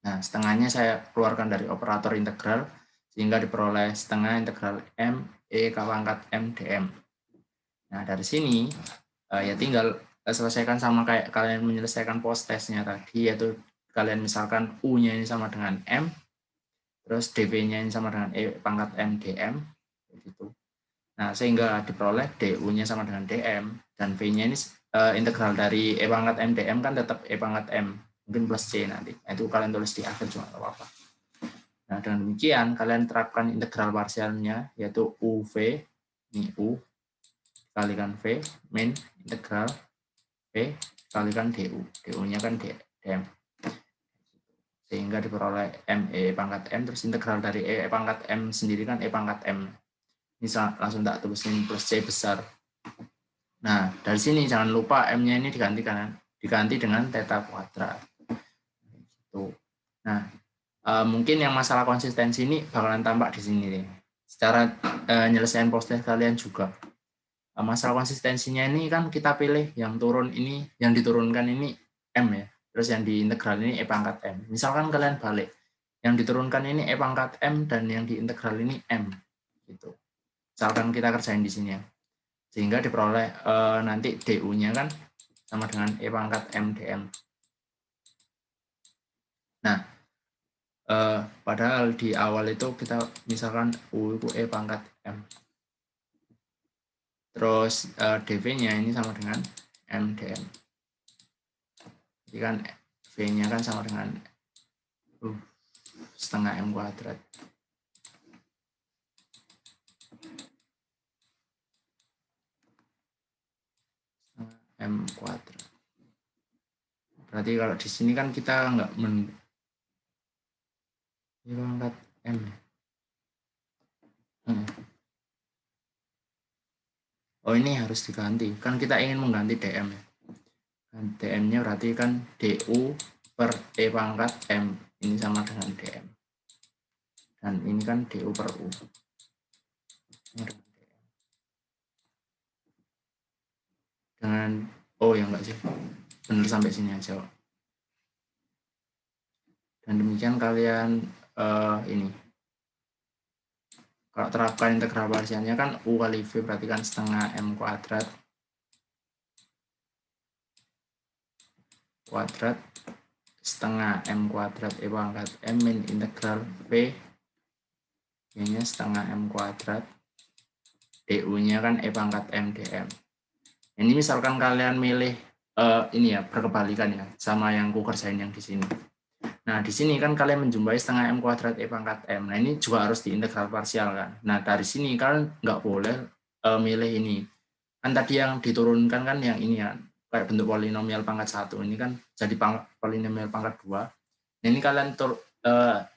Nah, setengahnya saya keluarkan dari operator integral, sehingga diperoleh setengah integral M E ke pangkat M dm. Nah, dari sini ya tinggal selesaikan sama kayak kalian menyelesaikan post-testnya tadi, yaitu kalian misalkan U-nya ini sama dengan M, terus dv-nya ini sama dengan E pangkat M dm, gitu. Nah, sehingga diperoleh du-nya sama dengan dm, dan v-nya ini integral dari E pangkat M dm kan tetap E pangkat M, mungkin plus C nanti. Nah, itu kalian tulis di akhir cuma apa-apa. Nah, dengan demikian kalian terapkan integral parsialnya, yaitu UV, ini U, kalikan V, min integral V, kalikan DU. DU-nya kan dm. Sehingga diperoleh ME pangkat M, terus integral dari E pangkat M sendiri kan E pangkat M. Ini langsung tak tulisin plus C besar. Nah, dari sini jangan lupa M-nya ini diganti dengan theta kuadrat. Nah, mungkin yang masalah konsistensi ini bakalan tampak di sini nih. Secara nyelesain post-test kalian juga. Masalah konsistensinya ini kan kita pilih yang turun ini, yang diturunkan ini M ya. Terus yang diintegral ini E pangkat M. Misalkan kalian balik, yang diturunkan ini E pangkat M dan yang diintegral ini M. Gitu. Misalkan kita kerjain di sini ya. Sehingga diperoleh nanti DU-nya kan sama dengan E pangkat M dm. Nah, padahal di awal itu kita misalkan U itu E pangkat M. Terus dv-nya ini sama dengan M dm. Jadi kan V-nya kan sama dengan setengah M kuadrat. M kuadrat. Berarti kalau di sini kan kita nggak ini pangkat M. Oh, ini harus diganti. Kan kita ingin mengganti dm ya. dm-nya berarti kan du per E pangkat M. Ini sama dengan dm. Dan ini kan du per U. Dengan, oh ya enggak sih. Benar sampai sini aja. Dan demikian kalian ini. Kalau terapkan integral parsialnya kan U kali V berarti kan setengah M kuadrat setengah M kuadrat E pangkat M min integral V ini setengah M kuadrat DU nya kan E pangkat M dm. Ini misalkan kalian milih ini ya berkebalikan ya sama yang ku kerjain yang di sini. Nah, di sini kan kalian menjumpai setengah M kuadrat E pangkat M. Nah, ini juga harus diintegral parsial kan. Nah, dari sini kalian nggak boleh milih ini. Kan tadi yang diturunkan kan yang ini ya, kayak bentuk polinomial pangkat 1. Ini kan jadi polinomial pangkat 2. Nah, ini kalian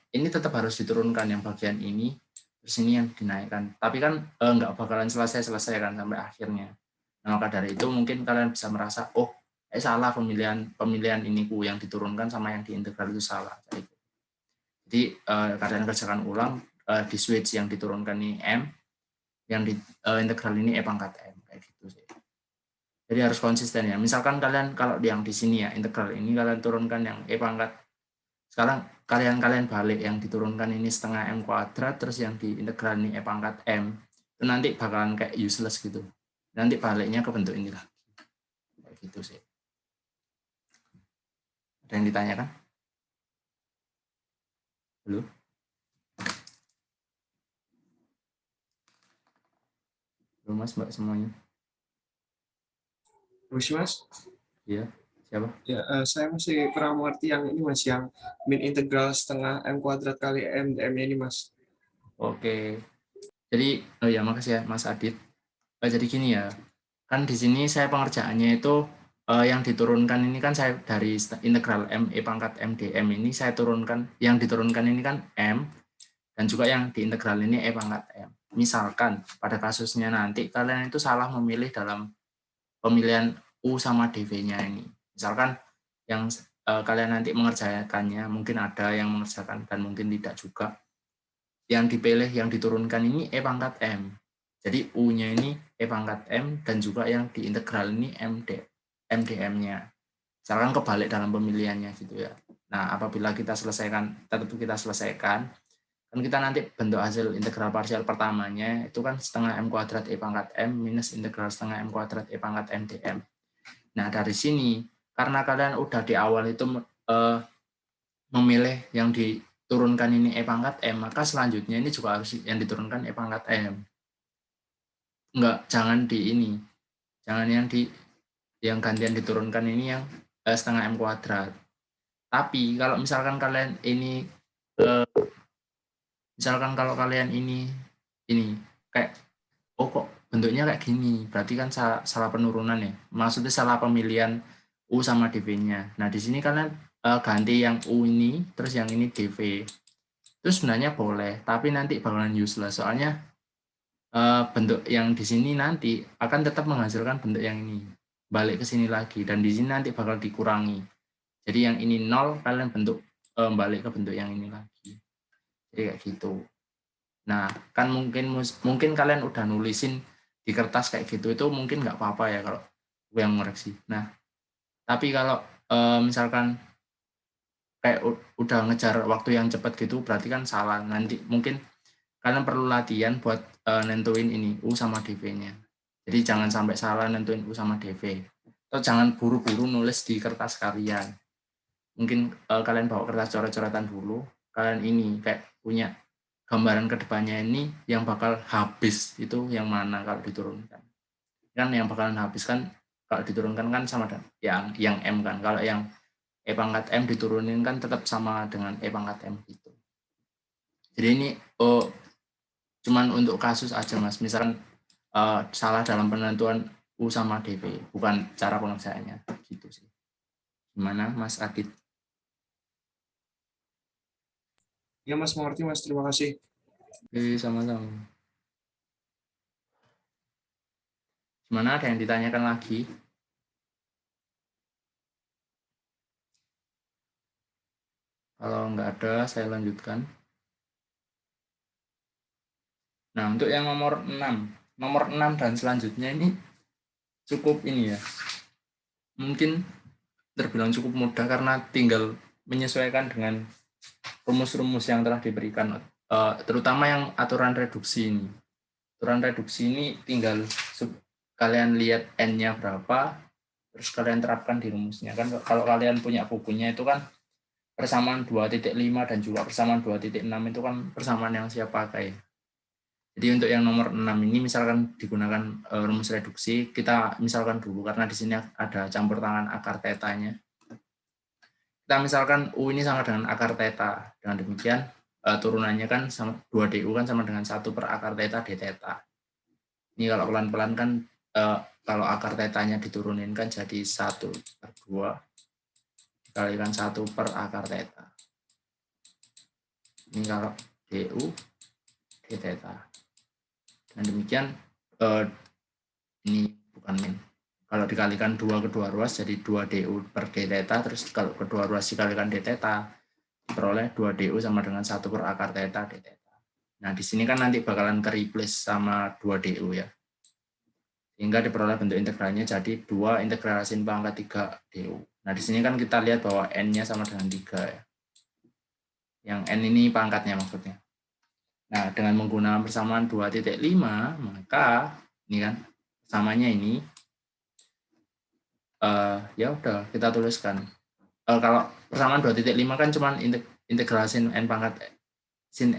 ini tetap harus diturunkan yang bagian ini, terus ini yang dinaikkan. Tapi kan nggak bakalan selesai kan sampai akhirnya. Nah, maka dari itu mungkin kalian bisa merasa, oh, salah pemilihan iniku yang diturunkan sama yang diintegral itu salah. Jadi kalian kerjakan ulang di switch yang diturunkan ini M, yang di integral ini E pangkat M kayak gitu sih. Jadi harus konsisten ya. Misalkan kalian kalau yang di sini ya integral ini kalian turunkan yang E pangkat, sekarang kalian balik yang diturunkan ini setengah M kuadrat, terus yang di integral ini E pangkat M, itu nanti bakalan kayak useless gitu. Nanti baliknya ke bentuk ini lagi. Kayak gitu sih. Ada yang ditanyakan? Halo? Halo Mas, Mbak semuanya. Mas. Iya, siapa? Ya, saya masih kurang mengerti yang ini Mas, yang min integral setengah M kuadrat kali M dm ini Mas. Oke. Jadi, oh ya makasih ya Mas Adit. Jadi gini ya, kan di sini saya pengerjaannya itu yang diturunkan ini kan saya dari integral M E pangkat M dm ini saya turunkan, yang diturunkan ini kan M, dan juga yang diintegral ini E pangkat M. Misalkan pada kasusnya nanti kalian itu salah memilih dalam pemilihan U sama dv-nya ini. Misalkan yang kalian nanti mengerjakannya, mungkin ada yang mengerjakan dan mungkin tidak juga. Yang dipilih, yang diturunkan ini E pangkat M. Jadi U-nya ini E pangkat M, dan juga yang diintegral ini MdM-nya. Misalkan kebalik dalam pemilihannya gitu ya. Nah, apabila kita selesaikan, tentu kita selesaikan, kan kita nanti bentuk hasil integral parsial pertamanya itu kan setengah M kuadrat E pangkat M minus integral setengah M kuadrat E pangkat M dm. Nah, dari sini, karena kalian udah di awal itu memilih yang diturunkan ini E pangkat M, maka selanjutnya ini juga harus yang diturunkan E pangkat M. Jangan di ini. Jangan yang gantian diturunkan ini yang setengah M kuadrat. Tapi kalau misalkan kalian ini misalkan kalau kalian ini kayak oh kok bentuknya kayak gini, berarti kan salah penurunan ya. Maksudnya salah pemilihan U sama dv-nya. Nah, di sini kalian ganti yang U ini, terus yang ini dv. Itu sebenarnya boleh, tapi nanti bakalan useless. Soalnya bentuk yang di sini nanti akan tetap menghasilkan bentuk yang ini. Balik ke sini lagi, dan di sini nanti bakal dikurangi. Jadi yang ini 0, kalian balik ke bentuk yang ini lagi. Jadi kayak gitu. Nah, kan mungkin kalian udah nulisin di kertas kayak gitu, itu mungkin nggak apa-apa ya kalau gue yang ngoreksi. Nah, tapi kalau misalkan kayak udah ngejar waktu yang cepat gitu, berarti kan salah. Nanti mungkin kalian perlu latihan buat nentuin ini U sama dv-nya. Jadi jangan sampai salah nentuin U sama dv. Atau jangan buru-buru nulis di kertas kalian. Mungkin kalian bawa kertas coret-coretan dulu, kalian ini kayak punya gambaran kedepannya ini yang bakal habis itu yang mana kalau diturunkan. Kan yang bakalan habis kan kalau diturunkan kan sama dengan yang M kan. Kalau yang E pangkat M diturunin kan tetap sama dengan E pangkat M gitu. Jadi ini cuman untuk kasus aja Mas. Misalkan salah dalam penentuan U sama dv, bukan cara pengerjaannya gitu sih. Gimana Mas Adit? Ya Mas, mengerti Mas, terima kasih. Oke, sama-sama. Gimana, ada yang ditanyakan lagi? Kalau nggak ada, saya lanjutkan. Nah, untuk yang nomor 6 dan selanjutnya ini cukup ini ya. Mungkin terbilang cukup mudah karena tinggal menyesuaikan dengan rumus-rumus yang telah diberikan, terutama yang aturan reduksi ini. Aturan reduksi ini tinggal kalian lihat N-nya berapa, terus kalian terapkan di rumusnya. Kan kalau kalian punya bukunya itu kan persamaan 2.5 dan juga persamaan 2.6 itu kan persamaan yang siap pakai. Jadi untuk yang nomor 6 ini misalkan digunakan rumus reduksi, kita misalkan dulu karena di sini ada campur tangan akar tetanya. Kita misalkan U ini sama dengan akar teta. Dengan demikian turunannya kan sama 2DU kan sama dengan 1 per akar teta d teta. Ini kalau pelan-pelan kan kalau akar tetanya diturunin kan jadi 1 per 2 dikalikan 1 per akar teta. Ini kalau DU d teta. Dan demikian ini bukan min. Kalau dikalikan 2 kedua ruas jadi 2 DU per d theta, terus kalau kedua ruas dikalikan d theta diperoleh 2 DU sama dengan 1 per akar theta d theta. Nah, di sini kan nanti bakalan ke-replace sama 2 DU ya. Sehingga diperoleh bentuk integralnya jadi 2 integral sin pangkat 3 DU. Nah, di sini kan kita lihat bahwa n-nya sama dengan 3 ya. Yang n ini pangkatnya maksudnya. Nah, dengan menggunakan persamaan 2.5, maka ini kan persamanya ini ya udah kita tuliskan. Kalau persamaan 2.5 kan cuma integral sin n pangkat sin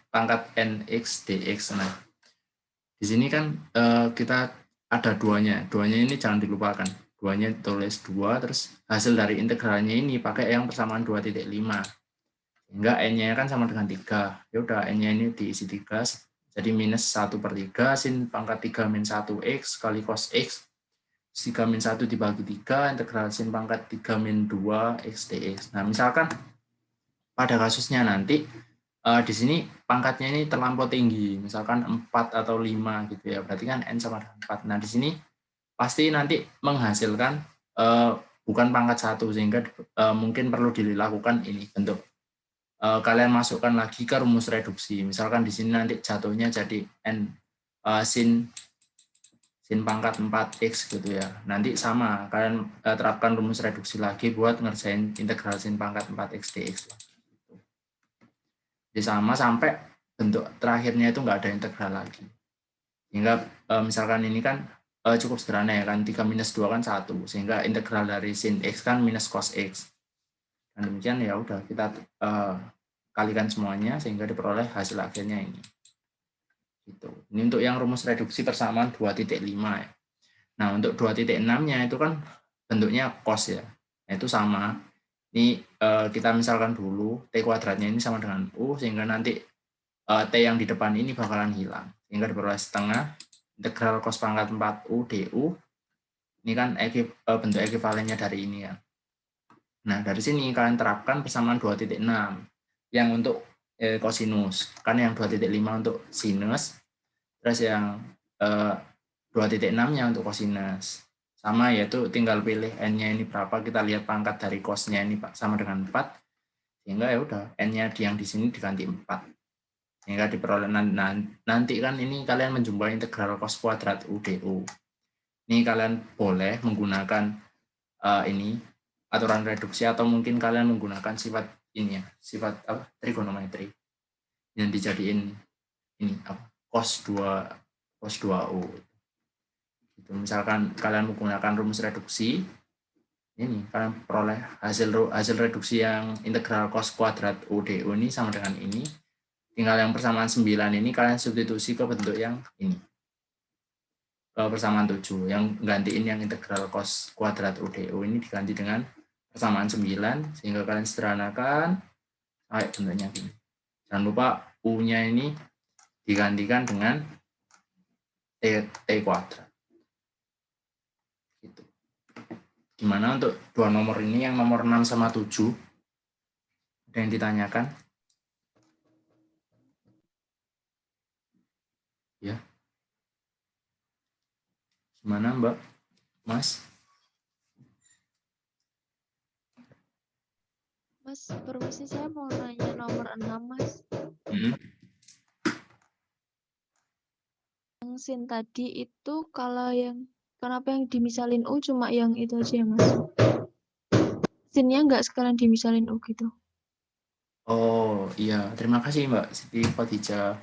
pangkat nx dx. Nah, di sini kan kita ada duanya. Duanya ini jangan dilupakan. Duanya tulis 2, terus hasil dari integralnya ini pakai yang persamaan 2.5. Sehingga n-nya kan sama dengan 3. Ya udah, n-nya ini diisi 3, jadi minus 1 per 3 sin pangkat 3 min 1x kali cos x. 3 min 1 dibagi 3, integral sin pangkat 3 min 2 x dx. Nah, misalkan pada kasusnya nanti di sini pangkatnya ini terlampau tinggi, misalkan 4 atau 5 gitu ya, berarti kan n sama dengan 4. Nah, di sini pasti nanti menghasilkan bukan pangkat 1, sehingga mungkin perlu dilakukan ini bentuk. Kalian masukkan lagi ke rumus reduksi. Misalkan di sini nanti jatuhnya jadi n sin pangkat 4x gitu ya. Nanti sama, kalian terapkan rumus reduksi lagi buat ngerjain integral sin pangkat 4x dx lagi. Jadi sama sampai bentuk terakhirnya itu nggak ada integral lagi. Sehingga misalkan ini kan cukup sederhana ya kan, 3 minus 2 kan 1. Sehingga integral dari sin x kan minus cos x. Dan demikian ya udah kita kalikan semuanya sehingga diperoleh hasil akhirnya ini. Gitu. Ini untuk yang rumus reduksi persamaan 2.5 ya. Nah, untuk 2.6-nya itu kan bentuknya cos ya. Nah, itu sama. Ini kita misalkan dulu t kuadratnya ini sama dengan u, sehingga nanti t yang di depan ini bakalan hilang. Sehingga diperoleh setengah integral cos pangkat 4u du. Ini kan bentuk ekivalennya dari ini ya. Nah, dari sini kalian terapkan persamaan 2.6 yang untuk kosinus. Kan yang 2.5 untuk sinus, terus yang 2.6-nya untuk kosinus. Sama, yaitu tinggal pilih n-nya ini berapa, kita lihat pangkat dari cos-nya ini sama dengan 4, sehingga ya udah n-nya yang di sini diganti 4. Sehingga diperoleh nanti kan ini kalian menjumpai integral cos kuadrat u du. Ini kalian boleh menggunakan ini aturan reduksi, atau mungkin kalian menggunakan sifat ini ya, sifat trigonometri yang dijadiin ini cos 2u. Gitu. Misalkan kalian menggunakan rumus reduksi, ini kalian peroleh hasil reduksi yang integral cos kuadrat u du ini sama dengan ini. Tinggal yang persamaan 9 ini kalian substitusi ke bentuk yang ini, ke persamaan 7, yang gantiin yang integral cos kuadrat u du ini diganti dengan persamaan 9, sehingga kalian sederhanakan kayak bentuknya gini. Jangan lupa u-nya ini digantikan dengan t kuadrat. Gitu. Gimana untuk dua nomor ini, yang nomor 6 sama 7? Ada yang ditanyakan? Ya. Gimana, Mbak? Mas? Mas, permisi, saya mau nanya nomor 6, Mas. Yang sin tadi itu kalau yang kenapa yang dimisalin U cuma yang itu aja ya, Mas? Sinnya nggak sekalian dimisalin U gitu. Oh iya, terima kasih Mbak Siti Khadijah.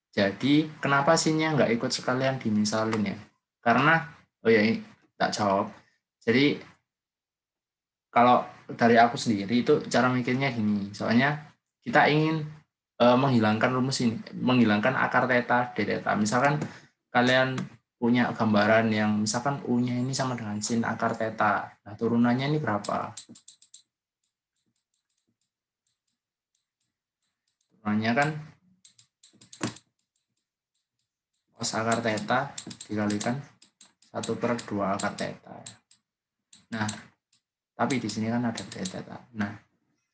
Jadi kenapa sinnya nggak ikut sekalian dimisalin ya? Karena, oh ya ini tak jawab. Jadi kalau dari aku sendiri itu cara mikirnya gini, soalnya kita ingin menghilangkan rumus ini, menghilangkan akar theta d theta. Misalkan kalian punya gambaran yang misalkan U-nya ini sama dengan sin akar theta. Nah, turunannya ini berapa? Turunannya kan cos akar theta dikalikan 1/2 akar theta. Nah, tapi di sini kan ada d theta. Nah,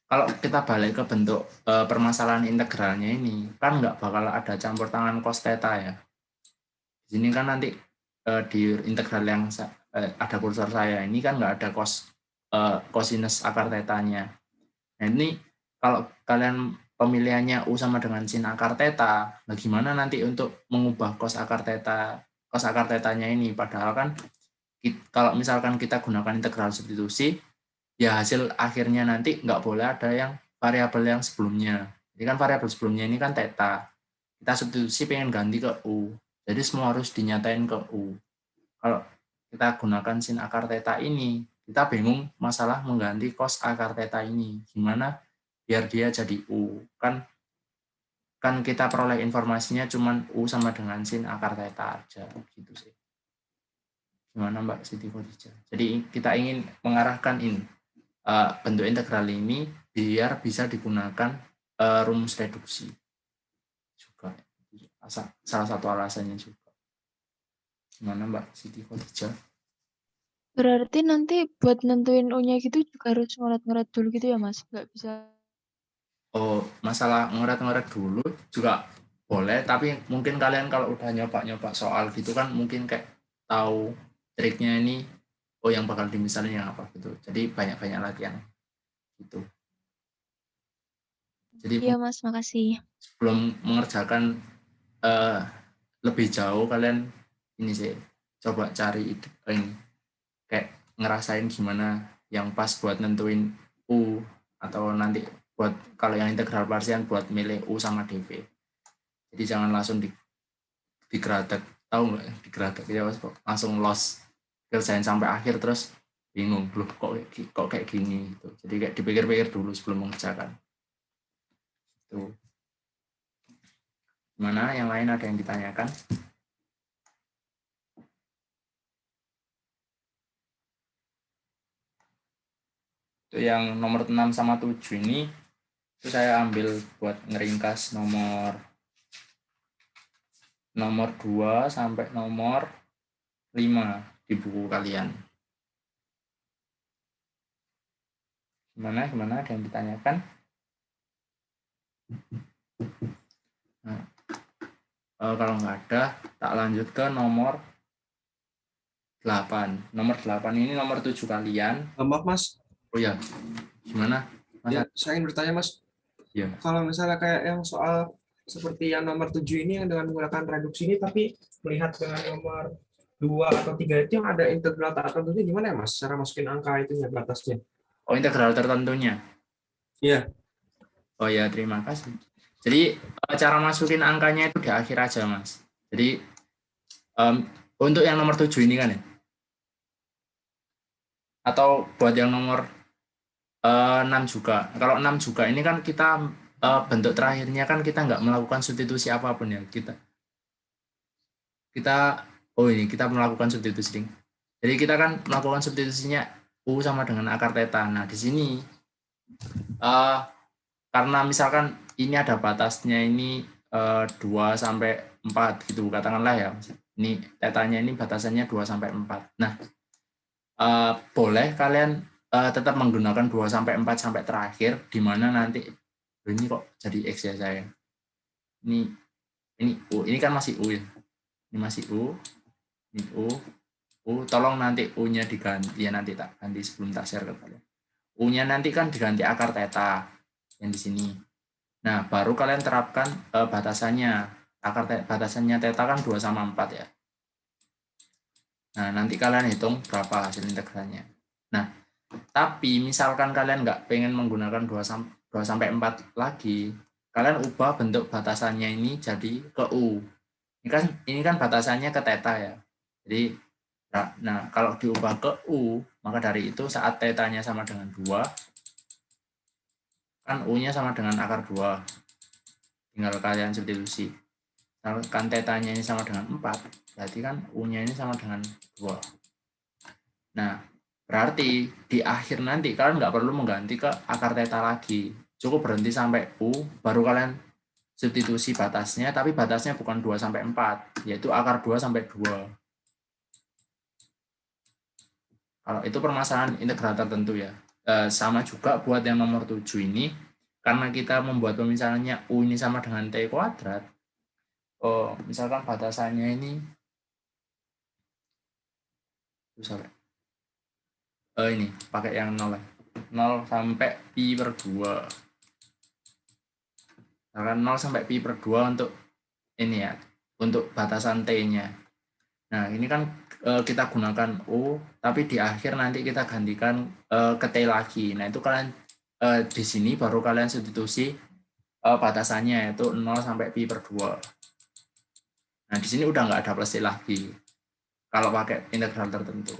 kalau kita balik ke bentuk permasalahan integralnya ini, kan nggak bakal ada campur tangan cos theta ya. Di sini kan nanti di integral yang ada kursor saya ini kan nggak ada cosinus akar tetanya. Nah ini kalau kalian pemilihannya U sama dengan sin akar theta, bagaimana nanti untuk mengubah cos akar tetanya ini? Padahal kan kalau misalkan kita gunakan integral substitusi, ya hasil akhirnya nanti nggak boleh ada yang variabel yang sebelumnya. Jadi kan variabel sebelumnya ini kan theta. Kita substitusi pengen ganti ke U. Jadi semua harus dinyatain ke U. Kalau kita gunakan sin akar theta ini, kita bingung masalah mengganti cos akar theta ini. Gimana biar dia jadi U? Kan kita peroleh informasinya cuman U sama dengan sin akar theta aja gitu sih. Gimana Mbak Siti Khadijah? Jadi kita ingin mengarahkan ini bentuk integral ini biar bisa digunakan rumus reduksi juga. Salah satu alasannya juga. Gimana Mbak Siti Khadijah? Berarti nanti buat nentuin U-nya gitu juga harus ngoret-ngoret dulu gitu ya Mas? Nggak bisa. Oh, masalah ngoret-ngoret dulu juga boleh, tapi mungkin kalian kalau udah nyoba-nyoba soal gitu kan mungkin kayak tahu triknya ini, oh yang bakal dimisalin yang apa gitu. Jadi banyak-banyak latihan gitu. Jadi Iya Mas, makasih. sebelum mengerjakan lebih jauh kalian ini sih coba cari ini kayak ngerasain gimana yang pas buat nentuin U atau nanti buat kalau yang integral parsial buat milih U sama DV. Jadi jangan langsung digeradak, tahu nggak digeradak ya langsung loss kerjain sampai akhir terus bingung loh kok kayak gini gitu. Jadi kayak dipikir-pikir dulu sebelum mengerjakan. Tuh. Gimana yang lain ada yang ditanyakan? Itu yang nomor 6 sama 7 ini itu saya ambil buat ngeringkas nomor 2 sampai nomor 5 di buku kalian. Gimana ada yang ditanyakan? Nah, kalau nggak ada, tak lanjut ke nomor 8. Nomor 8 ini nomor 7 kalian. Maaf Mas, Oh ya, gimana? Mas? ya, saya ingin bertanya Mas, Ya. kalau misalnya kayak yang soal seperti yang nomor 7 ini yang dengan menggunakan reduksi ini, tapi melihat dengan nomor 2 atau 3 itu yang ada integral tak tertentunya gimana ya Mas? Cara masukin angka itu ya batasnya. Oh, integral tertentunya. Iya. Oh ya, terima kasih. Jadi cara masukin angkanya itu di akhir aja Mas. Jadi untuk yang nomor 7 ini kan ya? Atau buat yang nomor 6 juga. Kalau 6 juga ini kan kita bentuk terakhirnya kan kita nggak melakukan substitusi apapun ya. Kita melakukan substitusi. Jadi kita kan melakukan substitusinya U sama dengan akar theta. Nah, di sini karena misalkan ini ada batasnya ini 2 sampai 4 gitu katakanlah ya. Ini tetanya ini batasannya 2 sampai 4. Nah, boleh kalian tetap menggunakan 2 sampai 4 sampai terakhir di mana nanti ini kok jadi X ya saya. Ini U, ini kan masih U ya. Ini masih U. Ini U. Tolong nanti U-nya diganti ya, nanti tak ganti sebelum tak share ke kalian. U-nya nanti kan diganti akar theta yang di sini. Nah, baru kalian terapkan batasannya. Batasannya theta kan 2 sama 4 ya. Nah, nanti kalian hitung berapa hasil integralnya. Nah, tapi misalkan kalian nggak pengen menggunakan 2 sampai 4 lagi, kalian ubah bentuk batasannya ini jadi ke U. Ini kan batasannya ke theta ya. Jadi, nah kalau diubah ke U, maka dari itu saat theta-nya sama dengan 2, kan U-nya sama dengan akar 2. tinggal kalian substitusi. Kan tetanya ini sama dengan 4, berarti kan U-nya ini sama dengan 2. Nah, berarti di akhir nanti kalian nggak perlu mengganti ke akar teta lagi. Cukup berhenti sampai U, baru kalian substitusi batasnya, tapi batasnya bukan 2 sampai 4, yaitu akar 2 sampai 2. Kalau itu permasalahan integral tertentu ya. Sama juga buat yang nomor 7 ini, karena kita membuat pemisahannya U ini sama dengan T kuadrat, misalkan batasannya ini ini pakai yang 0 sampai pi per 2. Misalkan 0 sampai pi per 2 untuk ini ya, untuk batasan T-nya. Nah, ini kan kita gunakan U, tapi di akhir nanti kita gantikan ke T lagi. Nah, itu kalian di sini baru kalian substitusi batasannya, yaitu 0 sampai pi per 2. Nah, di sini udah nggak ada plus T lagi kalau pakai integral tertentu.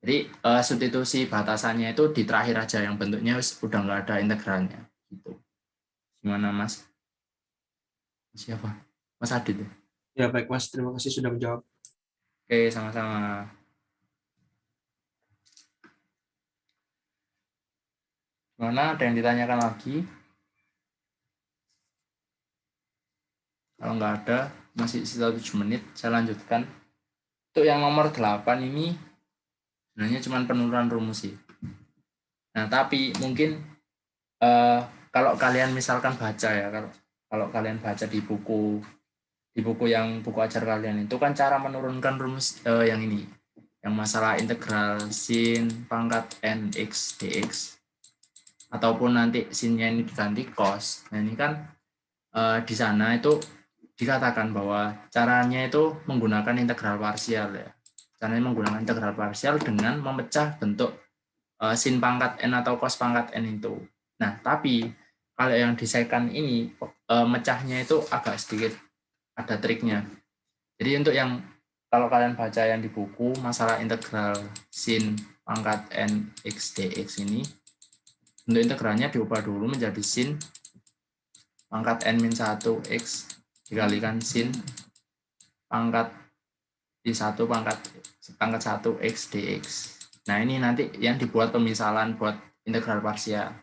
Jadi substitusi batasannya itu di terakhir aja, yang bentuknya udah nggak ada integralnya. Gitu. Gimana Mas? Siapa? Mas Adit ya? Ya baik Mas, terima kasih sudah menjawab. Oke, sama-sama. Gimana? Ada yang ditanyakan lagi? Kalau nggak ada, masih sisa 7 menit, saya lanjutkan. Untuk yang nomor 8 ini, sebenarnya cuma penurunan rumus sih. Nah, tapi mungkin kalau kalian misalkan baca ya, kalau kalian baca di buku yang buku ajar kalian itu kan cara menurunkan rumus yang ini, yang masalah integral sin pangkat n x dx, ataupun nanti sinnya ini diganti cos. Nah, ini kan di sana itu dikatakan bahwa caranya itu menggunakan integral parsial ya. Caranya menggunakan integral parsial dengan memecah bentuk sin pangkat n atau cos pangkat n itu. Nah, tapi kalau yang di secant ini mecahnya itu agak sedikit ada triknya. Jadi untuk yang kalau kalian baca yang di buku masalah integral sin pangkat n x dx ini, untuk integralnya diubah dulu menjadi sin pangkat n-1 x dikalikan sin pangkat I1 pangkat 1 x dx. Nah, ini nanti yang dibuat pemisalan buat integral parsial.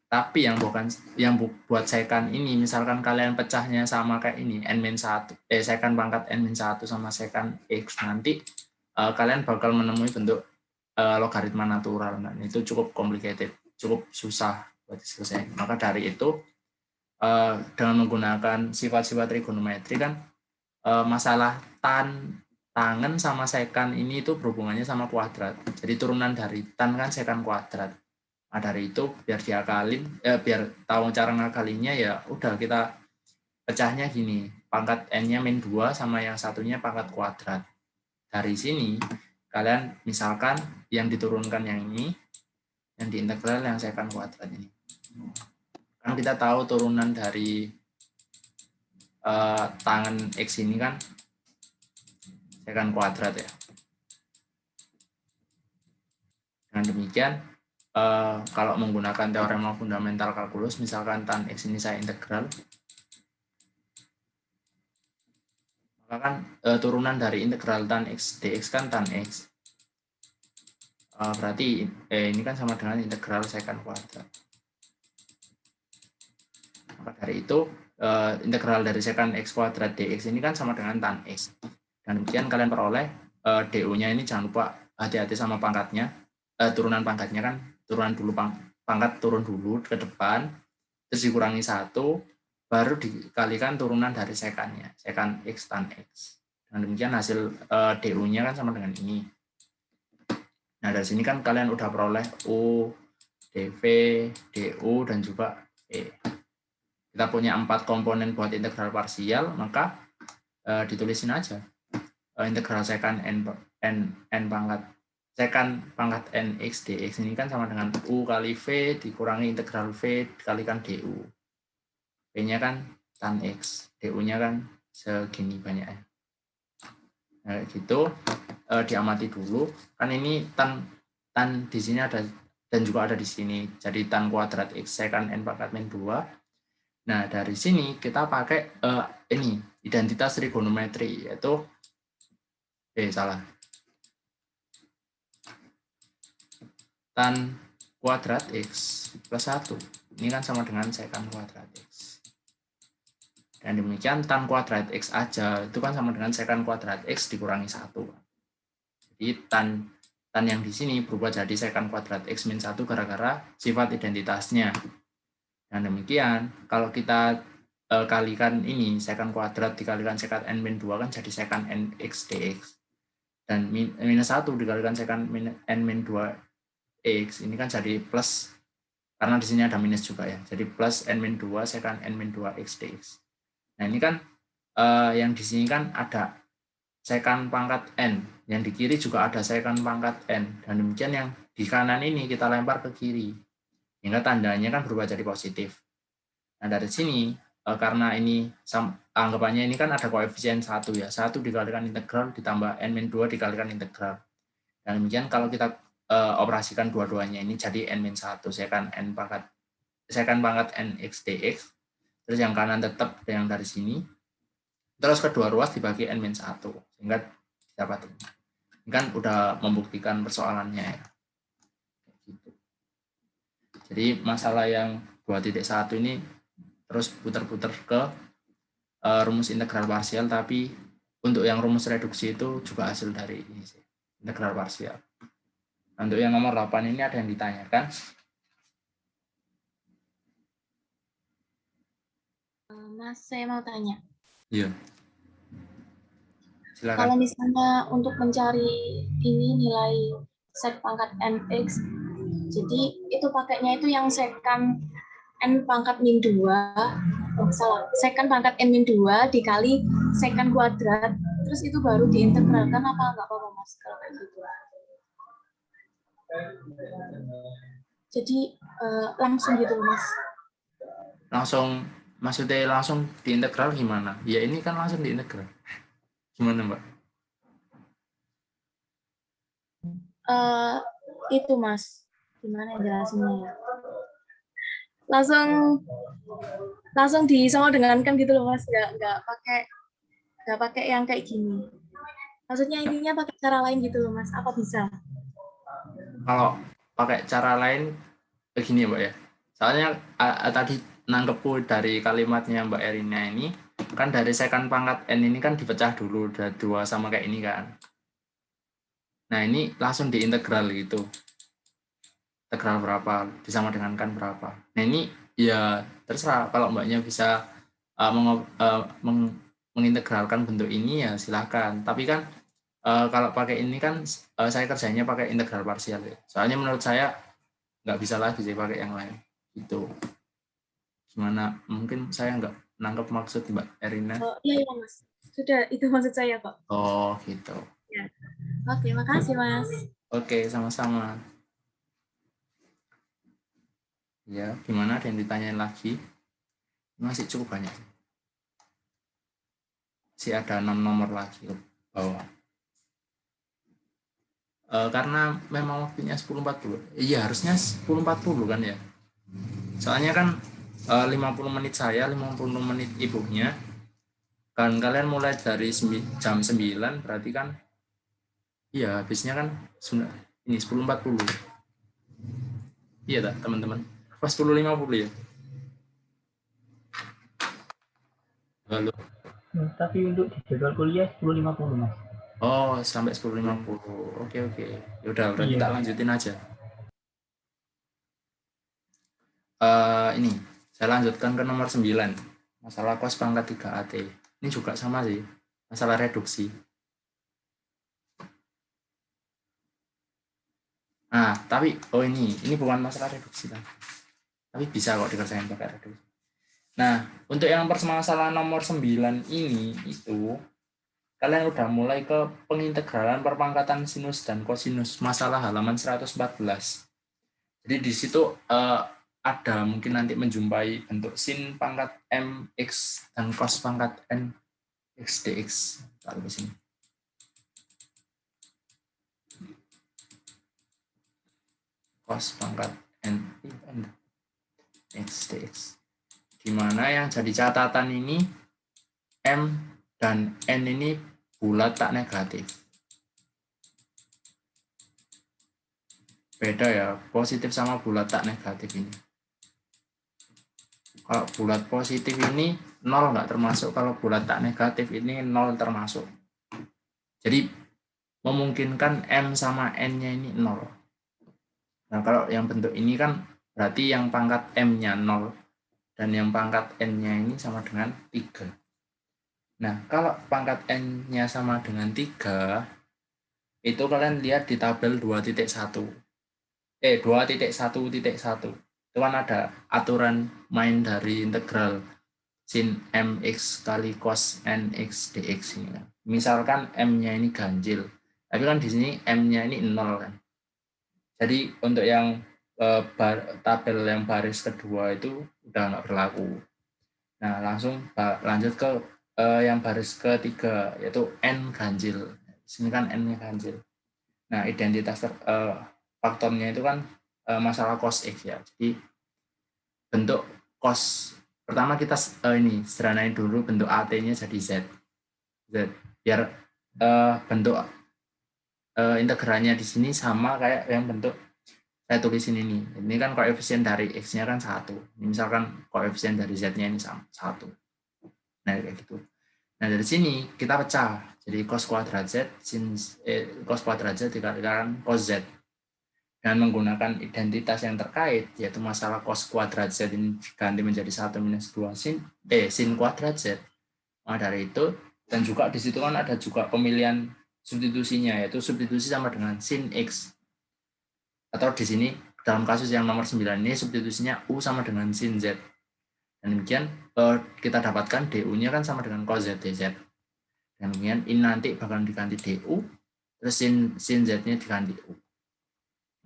Tapi yang buat secant ini, misalkan kalian pecahnya sama kayak ini, n-1, secant pangkat n-1 sama secant x, nanti kalian bakal menemui bentuk logaritma natural. Nah, itu cukup complicated, cukup susah buat diselesaikan. Maka dari itu, dengan menggunakan sifat-sifat trigonometri kan masalah tangen sama secant ini itu berhubungannya sama kuadrat. Jadi turunan dari tan kan secant kuadrat. Nah, dari itu biar diakalin, biar tahu cara ngakalinya ya udah kita pecahnya gini, pangkat n-nya min 2 sama yang satunya pangkat kuadrat. Dari sini kalian misalkan yang diturunkan yang ini, yang diintegral yang secant kuadrat ini. Kan kita tahu turunan dari tangen x ini kan secant kuadrat ya. Dengan demikian, kalau menggunakan teorema fundamental kalkulus, misalkan tan x ini saya integral, maka kan turunan dari integral tan x dx kan tan x. Berarti ini kan sama dengan integral secant kuadrat. Maka dari itu integral dari secant x kuadrat dx ini kan sama dengan tan x. Dan demikian kalian peroleh du-nya ini, jangan lupa hati-hati sama pangkatnya, turunan pangkatnya kan, turunan dulu pangkat turun dulu ke depan, terus dikurangi 1, baru dikalikan turunan dari secantnya, secant x tan x. Dan demikian hasil du-nya kan sama dengan ini. Nah, dari sini kan kalian udah peroleh u, dv, du, dan juga e. Kita punya 4 komponen buat integral parsial, maka ditulisin aja integral secant n pangkat secant pangkat n x dx ini kan sama dengan u kali v dikurangi integral v dikalikan du. V-nya kan tan x, du-nya kan segini banyaknya. Nah, gitu diamati dulu. Kan ini tan di sini ada dan juga ada di sini. Jadi tan kuadrat x secant n pangkat min 2. Nah, dari sini kita pakai ini identitas trigonometri, yaitu salah. Tan kuadrat X plus 1. Ini kan sama dengan secant kuadrat X. Dan demikian tan kuadrat X aja itu kan sama dengan secant kuadrat X dikurangi 1. Jadi tan yang di sini berubah jadi secant kuadrat X min 1 gara-gara sifat identitasnya. Dan demikian, kalau kita kalikan ini, secant kuadrat dikalikan secant n min 2 kan jadi secant n x dx. Dan minus 1 dikalikan secant n min 2 x, ini kan jadi plus, karena di sini ada minus juga ya, jadi plus n min 2 secant n min 2 x dx. Nah ini kan yang di sini kan ada secant pangkat n, yang di kiri juga ada secant pangkat n, dan demikian yang di kanan ini kita lempar ke kiri, hingga tandanya kan berubah jadi positif. Nah dari sini karena ini anggapannya ini kan ada koefisien 1 ya, 1 dikalikan integral ditambah n-2 dikalikan integral. Dan demikian kalau kita operasikan dua-duanya ini jadi n-1 secant pangkat n x dx, terus yang kanan tetap yang dari sini, terus kedua ruas dibagi n-1 sehingga dapat ini. Ini kan udah membuktikan persoalannya ya. Gitu. Jadi masalah yang 2.1 ini terus putar-putar ke rumus integral parsial, tapi untuk yang rumus reduksi itu juga hasil dari ini sih, integral parsial. Untuk yang nomor 8 ini ada yang ditanyakan? Mas, saya mau tanya. Iya. Silakan. Kalau misalnya untuk mencari ini nilai sek pangkat nx, jadi itu pakainya itu yang secant n pangkat min 2, secant pangkat n min 2 dikali secant kuadrat, terus itu baru diintegralkan apa enggak apa-apa Mas kalau kayak gitu? Jadi langsung gitu Mas. Langsung, maksudnya langsung diintegral gimana? Ya ini kan langsung diintegral. Gimana Mbak? Itu Mas, gimana jelasinnya ya? Langsung disama dengankan gitu loh Mas, nggak pakai yang kayak gini. Maksudnya intinya pakai cara lain gitu loh Mas, apa bisa? Kalau pakai cara lain begini ya Mbak ya. Soalnya tadi nangkepku dari kalimatnya Mbak Erina ini kan dari secant pangkat n ini kan dipecah dulu udah 2 sama kayak ini kan. Nah ini langsung diintegral gitu. Integral berapa disama dengankan berapa. Nah ini ya terserah, kalau Mbaknya bisa mengintegralkan bentuk ini ya silakan. Tapi kan kalau pakai ini kan saya kerjanya pakai integral parsial ya. Soalnya menurut saya nggak bisa lagi sih pakai yang lain gitu. Gimana? Mungkin saya nggak nangkep maksud Mbak Erina. Oh iya Mas, sudah itu maksud saya kok. Oh gitu. Ya. Oke, makasih Mas. Oke, sama-sama. Ya, gimana? Ada yang ditanyain lagi? Masih cukup banyak. Masih ada 6 nomor lagi ke bawah. Karena memang waktunya 10.40. Iya, harusnya 10.40 kan ya. Soalnya kan 50 menit saya, 50 menit ibunya. Kan kalian mulai dari jam 9, berarti kan iya, habisnya kan ini 10.40. Iya tak, teman-teman? Pas 10.50 ya? Halo. Tapi untuk di jadwal kuliah 10.50 Mas. Oh, sampai 10.50. Oke. Ya udah, berarti Iya. tak lanjutin aja. Ini saya lanjutkan ke nomor 9. Masalah cos pangkat 3AT. Ini juga sama sih, masalah reduksi. Nah, tapi ini bukan masalah reduksi kan. Tapi bisa kok dikerjain pakai reduksi. Nah, untuk yang permasalahan nomor 9 ini itu kalian udah mulai ke pengintegralan perpangkatan sinus dan kosinus, masalah halaman 114. Jadi di situ ada mungkin nanti menjumpai bentuk sin pangkat mx dan cos pangkat n x dx. Taruh di sini. Cos pangkat n x dx di mana yang jadi catatan ini M dan N ini bulat tak negatif. Beda ya, positif sama bulat tak negatif ini. Kalau bulat positif ini 0 nggak termasuk, kalau bulat tak negatif ini 0 termasuk. Jadi memungkinkan M sama N-nya ini 0. Nah, kalau yang bentuk ini kan berarti yang pangkat M-nya 0 dan yang pangkat N-nya ini sama dengan 3. Nah, kalau pangkat N-nya sama dengan 3, itu kalian lihat di tabel 2.1. 2.1.1. Itu kan ada aturan main dari integral sin mx kali cos nx dx ini kan. Misalkan m-nya ini ganjil, tapi kan di sini m-nya ini 0 kan. Jadi untuk yang tabel yang baris kedua itu udah nggak berlaku. Nah, langsung lanjut ke yang baris ketiga, yaitu n ganjil. Di sini kan n-nya ganjil. Nah, identitas faktornya itu kan masalah cos x ya. Jadi bentuk cos pertama kita ini sederhanain dulu bentuk AT-nya jadi Z. Biar bentuk integralnya di sini sama kayak yang bentuk saya tulisin ini. Ini kan koefisien dari X-nya kan 1. Misalkan koefisien dari Z-nya ini sama 1. Nah, kayak gitu. Nah, dari sini kita pecah. Jadi cos kuadrat Z cos kuadrat Z dikalikan cos Z. Dengan menggunakan identitas yang terkait, yaitu masalah cos kuadrat Z ini diganti menjadi 1 minus 2 sin kuadrat Z. Nah, dari itu, dan juga di situ kan ada juga pemilihan substitusinya, yaitu substitusi sama dengan sin X. Atau di sini, dalam kasus yang nomor 9 ini, substitusinya U sama dengan sin Z. Dan demikian, kita dapatkan DU-nya kan sama dengan cos Z dz. Dan demikian, ini nanti bakal diganti DU, terus sin Z-nya diganti U.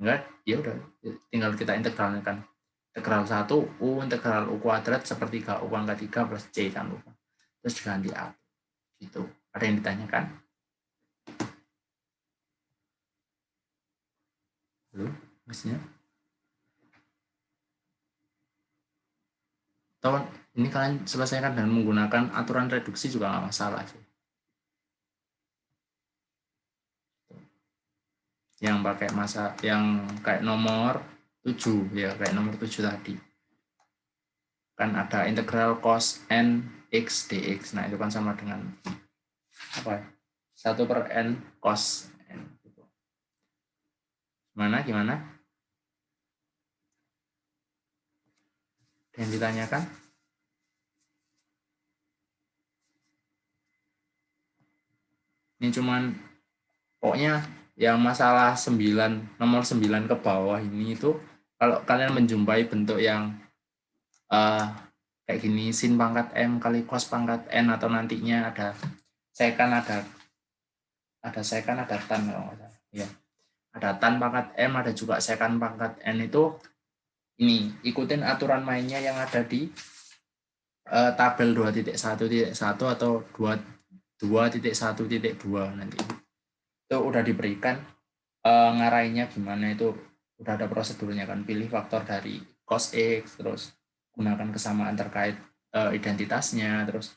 Enggak, ya udah tinggal kita integralnya kan. Integral 1 U integral U kuadrat sepertiga U pangkat 3 plus C kan lupa. Terus diganti A. Gitu. Ada yang ditanyakan? Belum, maksudnya? Atau ini kalian selesaikan dengan menggunakan aturan reduksi juga nggak masalah sih. Yang pakai masa yang kayak nomor 7 ya, kayak nomor 7 tadi. Kan ada integral cos n x dx. Nah, itu kan sama dengan apa ya? 1/n cos n gitu. Gimana? Yang ditanyakan? Ini cuman pokoknya yang masalah 9, nomor 9 ke bawah ini itu kalau kalian menjumpai bentuk yang kayak gini, sin pangkat M kali cos pangkat N, atau nantinya ada sekan, ada sekan, ada tan kalau nggak salah. Ya. Ada tan pangkat M, ada juga sekan pangkat N, itu ini ikutin aturan mainnya yang ada di tabel 2.1.1 atau 2.1.2 nanti. Itu udah diberikan ngarahinnya gimana, itu udah ada prosedurnya kan, pilih faktor dari cos X, terus gunakan kesamaan terkait identitasnya, terus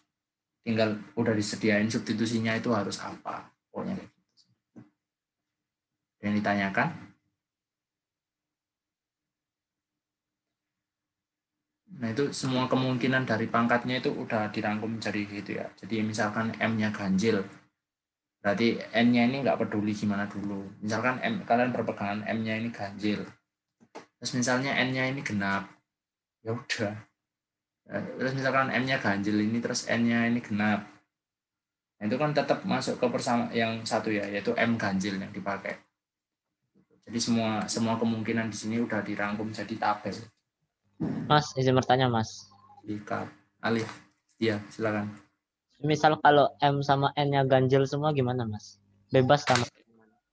tinggal udah disediain substitusinya itu harus apa, pokoknya kayak gitu. Yang ditanyakan? Nah, itu semua kemungkinan dari pangkatnya itu udah dirangkum jadi gitu ya. Jadi misalkan M-nya ganjil, berarti N-nya ini nggak peduli gimana dulu. Misalkan kalian berpegangan M-nya ini ganjil. Terus misalnya N-nya ini genap. Ya udah. Terus misalkan M-nya ganjil ini, terus N-nya ini genap. Nah, itu kan tetap masuk ke persama yang satu ya, yaitu M ganjil yang dipakai. Jadi semua kemungkinan di sini udah dirangkum jadi tabel. Mas, izin bertanya, Mas. Jika Alif, iya silakan. Misal kalau M sama N-nya ganjil semua gimana, Mas? Bebas sama?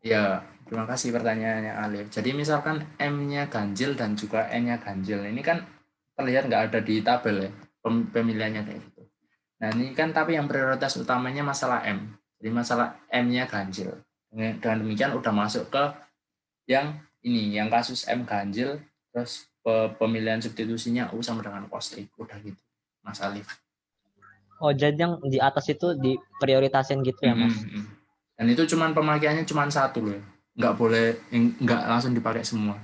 Ya, terima kasih pertanyaannya Alif. Jadi misalkan M-nya ganjil dan juga N-nya ganjil, ini kan terlihat nggak ada di tabel ya, pemilihannya kayak gitu. Nah, ini kan tapi yang prioritas utamanya masalah M. Jadi masalah M-nya ganjil. Dengan demikian udah masuk ke yang ini, yang kasus M ganjil, terus pemilihan substitusinya U sama dengan cos X, udah gitu. Mas Alif. Oh, jadi yang di atas itu diprioritasin gitu ya, Mas? Dan itu pemakaiannya cuman satu loh. Nggak langsung dipakai semua.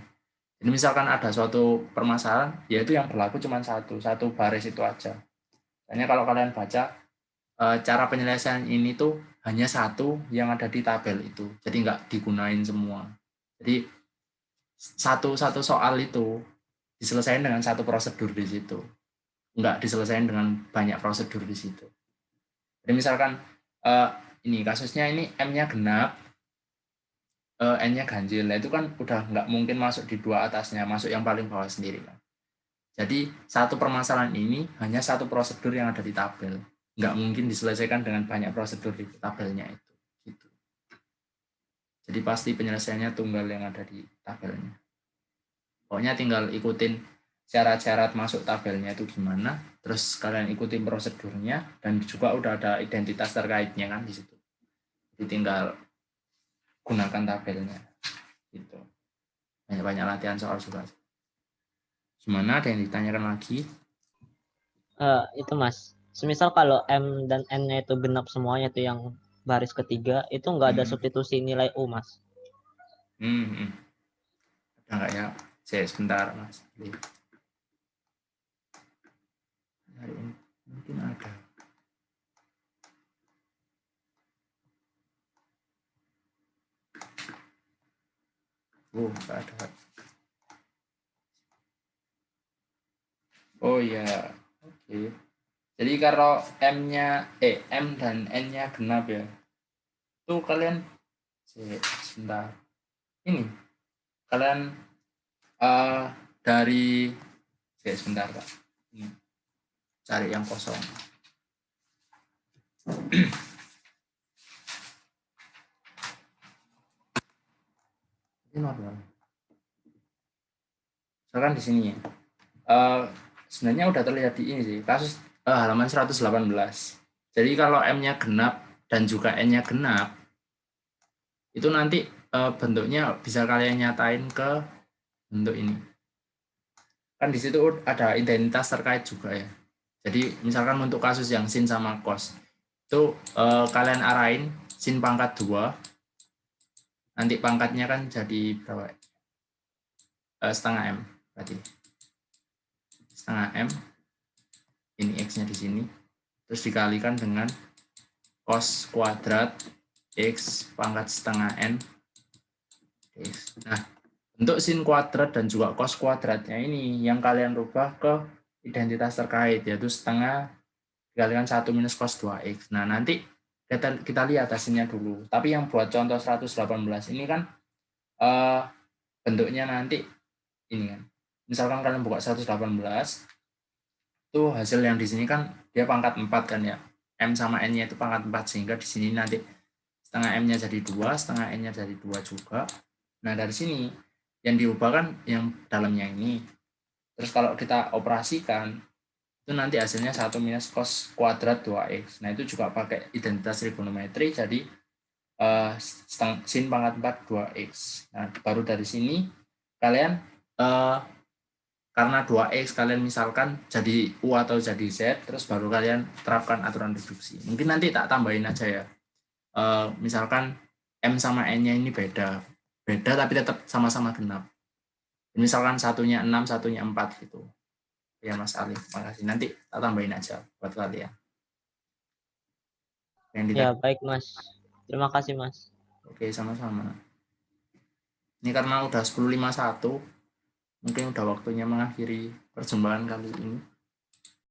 Jadi misalkan ada suatu permasalahan, yaitu yang berlaku cuma satu baris itu aja. Hanya kalau kalian baca, cara penyelesaian ini tuh hanya satu yang ada di tabel itu. Jadi nggak digunain semua. Jadi satu soal itu diselesaikan dengan satu prosedur di situ. Nggak diselesaikan dengan banyak prosedur di situ. Jadi misalkan ini kasusnya ini M-nya genap, N-nya ganjil, nah itu kan udah nggak mungkin masuk di dua atasnya, masuk yang paling bawah sendiri kan. Jadi satu permasalahan ini hanya satu prosedur yang ada di tabel, nggak mungkin diselesaikan dengan banyak prosedur di tabelnya itu. Gitu. Jadi pasti penyelesaiannya tunggal yang ada di tabelnya. Pokoknya tinggal ikutin syarat-syarat masuk tabelnya itu gimana, terus kalian ikutin prosedurnya, dan juga udah ada identitas terkaitnya kan di situ. Jadi tinggal gunakan tabelnya gitu. Banyak latihan soal juga. Gimana, ada yang ditanyakan lagi? Itu Mas, semisal kalau M dan N-nya itu genap semuanya itu yang baris ketiga, itu nggak ada substitusi nilai U, Mas? Ada nggak ya? Sebentar Mas. Mungkin ada. Nggak ada. Oh ya, oke. Jadi kalau M dan N-nya genap ya, tuh kalian sebentar. Ini kalian dari sebentar Pak. Ini. Cari yang kosong. Ini normal. Misalkan di sini ya. Sebenarnya udah terlihat di ini sih, kasus halaman 118. Jadi kalau M-nya genap dan juga N-nya genap, itu nanti bentuknya bisa kalian nyatain ke bentuk ini. Kan di situ ada identitas terkait juga ya. Jadi misalkan untuk kasus yang sin sama cos, itu kalian arahin sin pangkat 2, nanti pangkatnya kan jadi berapa? Setengah M berarti. Setengah M, ini X-nya di sini, terus dikalikan dengan cos kuadrat X pangkat setengah N X. Nah, untuk sin kuadrat dan juga cos kuadratnya ini yang kalian rubah ke identitas terkait, yaitu setengah dikalikan 1 minus cos 2X. Nah, nanti kita lihat hasilnya dulu. Tapi yang buat contoh 118 ini kan bentuknya nanti ini kan. Misalkan kalian buka 118, tuh hasil yang di sini kan dia pangkat 4 kan ya. M sama N-nya itu pangkat 4, sehingga di sini nanti setengah M-nya jadi 2, setengah N-nya jadi 2 juga. Nah, dari sini yang diubah kan yang dalamnya ini. Terus kalau kita operasikan, itu nanti hasilnya 1 minus cos kuadrat 2X. Nah, itu juga pakai identitas trigonometri, jadi sin pangkat 4 2X. Nah, baru dari sini kalian karena 2X kalian misalkan jadi U atau jadi Z, terus baru kalian terapkan aturan reduksi. Mungkin nanti tak tambahin aja ya. Misalkan M sama N-nya ini beda tapi tetap sama-sama genap. Misalkan satunya 6, satunya 4 gitu. Ya Mas Alif, makasih. Nanti tak tambahin aja buat kalian. Ya, baik Mas. Terima kasih Mas. Oke, sama-sama. Ini karena udah 10.51, mungkin udah waktunya mengakhiri perjumpaan kali ini.